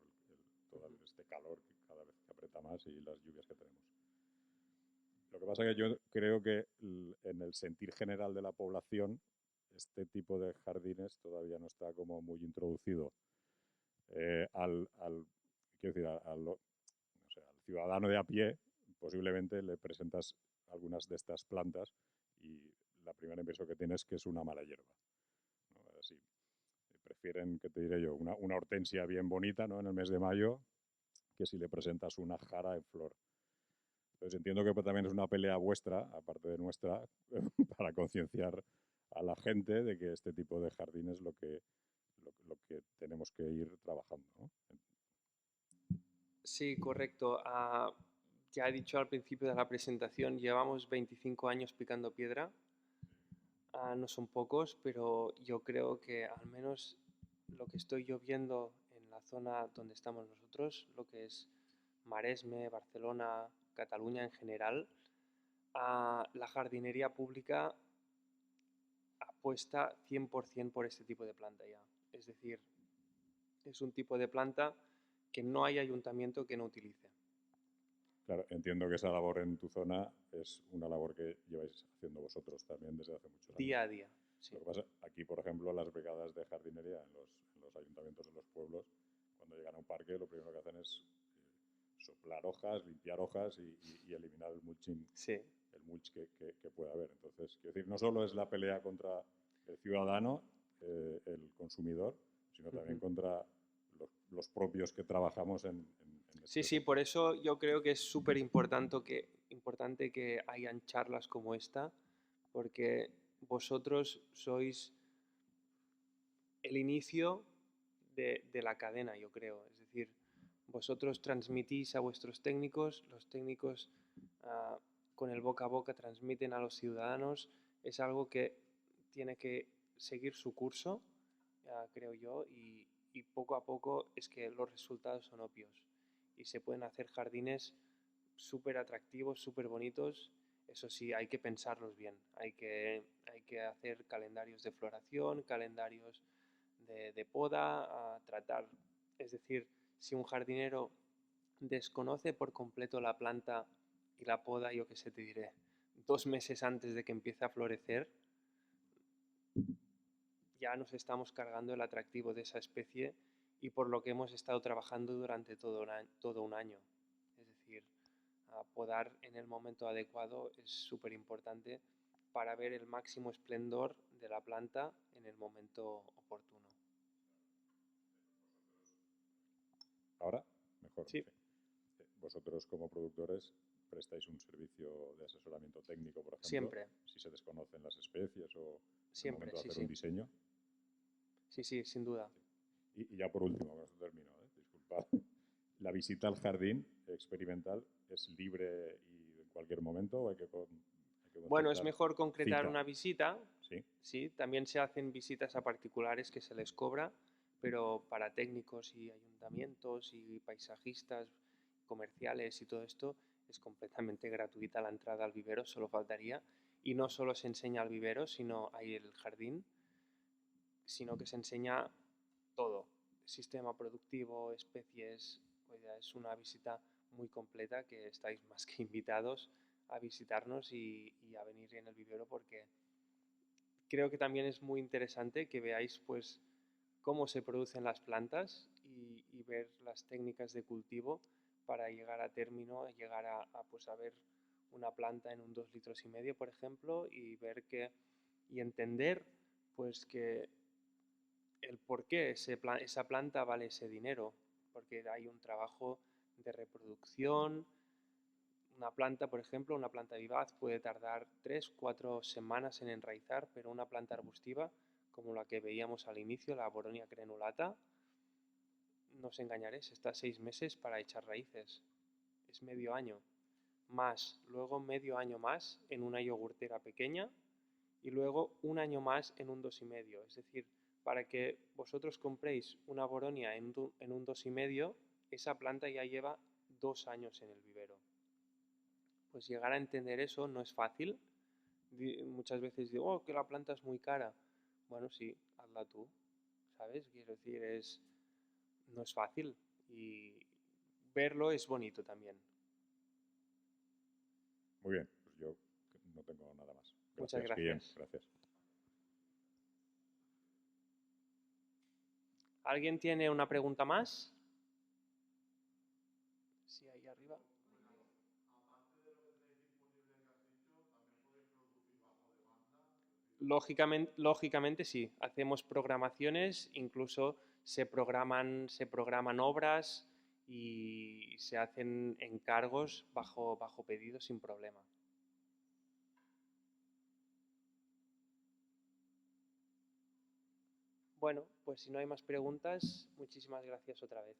todo este calor que cada vez que aprieta más y las lluvias que tenemos. Lo que pasa es que yo creo que en el sentir general de la población este tipo de jardines todavía no está como muy introducido quiero decir, no sé, al ciudadano de a pie posiblemente le presentas algunas de estas plantas y la primera impresión que tienes es que es una mala hierba, ¿no? Así, prefieren, ¿qué te diré yo? Una hortensia bien bonita, ¿no? En el mes de mayo, que si le presentas una jara en flor. Entonces entiendo que también es una pelea vuestra, aparte de nuestra, para concienciar a la gente de que este tipo de jardín es lo que tenemos que ir trabajando, ¿no? Sí, correcto. Ya he dicho al principio de la presentación, llevamos 25 años picando piedra. No son pocos, pero yo creo que al menos lo que estoy yo viendo en la zona donde estamos nosotros, lo que es Maresme, Barcelona, Cataluña en general, la jardinería pública apuesta 100% por este tipo de planta ya. Es decir, es un tipo de planta que no hay ayuntamiento que no utilice. Claro, entiendo que esa labor en tu zona es una labor que lleváis haciendo vosotros también desde hace muchos años. Día a día, sí. Lo que pasa, aquí, por ejemplo, las brigadas de jardinería en los ayuntamientos de los pueblos, cuando llegan a un parque, lo primero que hacen es soplar hojas, limpiar hojas y eliminar el mulching, Sí. el mulch que pueda haber. Entonces, quiero decir, no solo es la pelea contra el ciudadano, el consumidor, sino también contra los propios que trabajamos en Sí, este sí, por sector. eso yo creo que es súper importante que hayan charlas como esta, porque vosotros sois el inicio de la cadena, yo creo. Es decir, vosotros transmitís a vuestros técnicos, los técnicos con el boca a boca transmiten a los ciudadanos. Es algo que tiene que seguir su curso, creo yo, y poco a poco es que los resultados son obvios y se pueden hacer jardines súper atractivos, súper bonitos. Eso sí, hay que pensarlos bien, hay que hacer calendarios de floración, calendarios de poda, tratar. Es decir, si un jardinero desconoce por completo la planta y la poda, yo qué sé, te diré, 2 meses antes de que empiece a florecer, ya nos estamos cargando el atractivo de esa especie y por lo que hemos estado trabajando durante todo un año. Es decir, podar en el momento adecuado es súper importante para ver el máximo esplendor de la planta en el momento oportuno. ¿Ahora? Mejor. Sí, Vosotros como productores prestáis un servicio de asesoramiento técnico, por ejemplo, siempre, si se desconocen las especies o en el siempre, momento de sí, hacer sí. un diseño. Sí, sí, sin duda. Y ya por último, con esto termino, disculpad. ¿La visita al jardín experimental es libre y en cualquier momento o hay que Bueno, es concertar mejor concretar cita? una visita. Sí. Sí, también se hacen visitas a particulares que se les cobra, pero para técnicos y ayuntamientos y paisajistas comerciales y todo esto es completamente gratuita la entrada al vivero, solo faltaría. Y no solo se enseña al vivero, sino hay el jardín, sino que se enseña todo, sistema productivo, especies. Pues ya es una visita muy completa que estáis más que invitados a visitarnos y a venir en el vivero porque creo que también es muy interesante que veáis pues cómo se producen las plantas y ver las técnicas de cultivo para llegar a término, llegar pues a ver una planta en un 2,5 litros, por ejemplo, y ver que y entender pues que el por qué esa planta vale ese dinero, porque hay un trabajo de reproducción, Una planta, por ejemplo, una planta vivaz puede tardar 3-4 semanas en enraizar, pero una planta arbustiva, como la que veíamos al inicio, la Boronia crenulata, no os engañaré, se está 6 meses para echar raíces. Es medio año. Más, luego medio año más en una yogurtera pequeña y luego un año más en un 2,5. Es decir, para que vosotros compréis una Boronia en un 2,5, esa planta ya lleva 2 años en el vivero. Pues llegar a entender eso no es fácil. Muchas veces digo, oh, que la planta es muy cara. Bueno, sí, hazla tú, ¿sabes? Quiero decir, no es fácil y verlo es bonito también. Muy bien, pues yo no tengo nada más. Muchas Gracias, Guillem. gracias. Gracias. ¿Alguien tiene una pregunta más? Sí, ahí arriba. Lógicamente sí, hacemos programaciones, incluso se programan obras y se hacen encargos bajo pedido sin problema. Bueno, pues si no hay más preguntas, muchísimas gracias otra vez.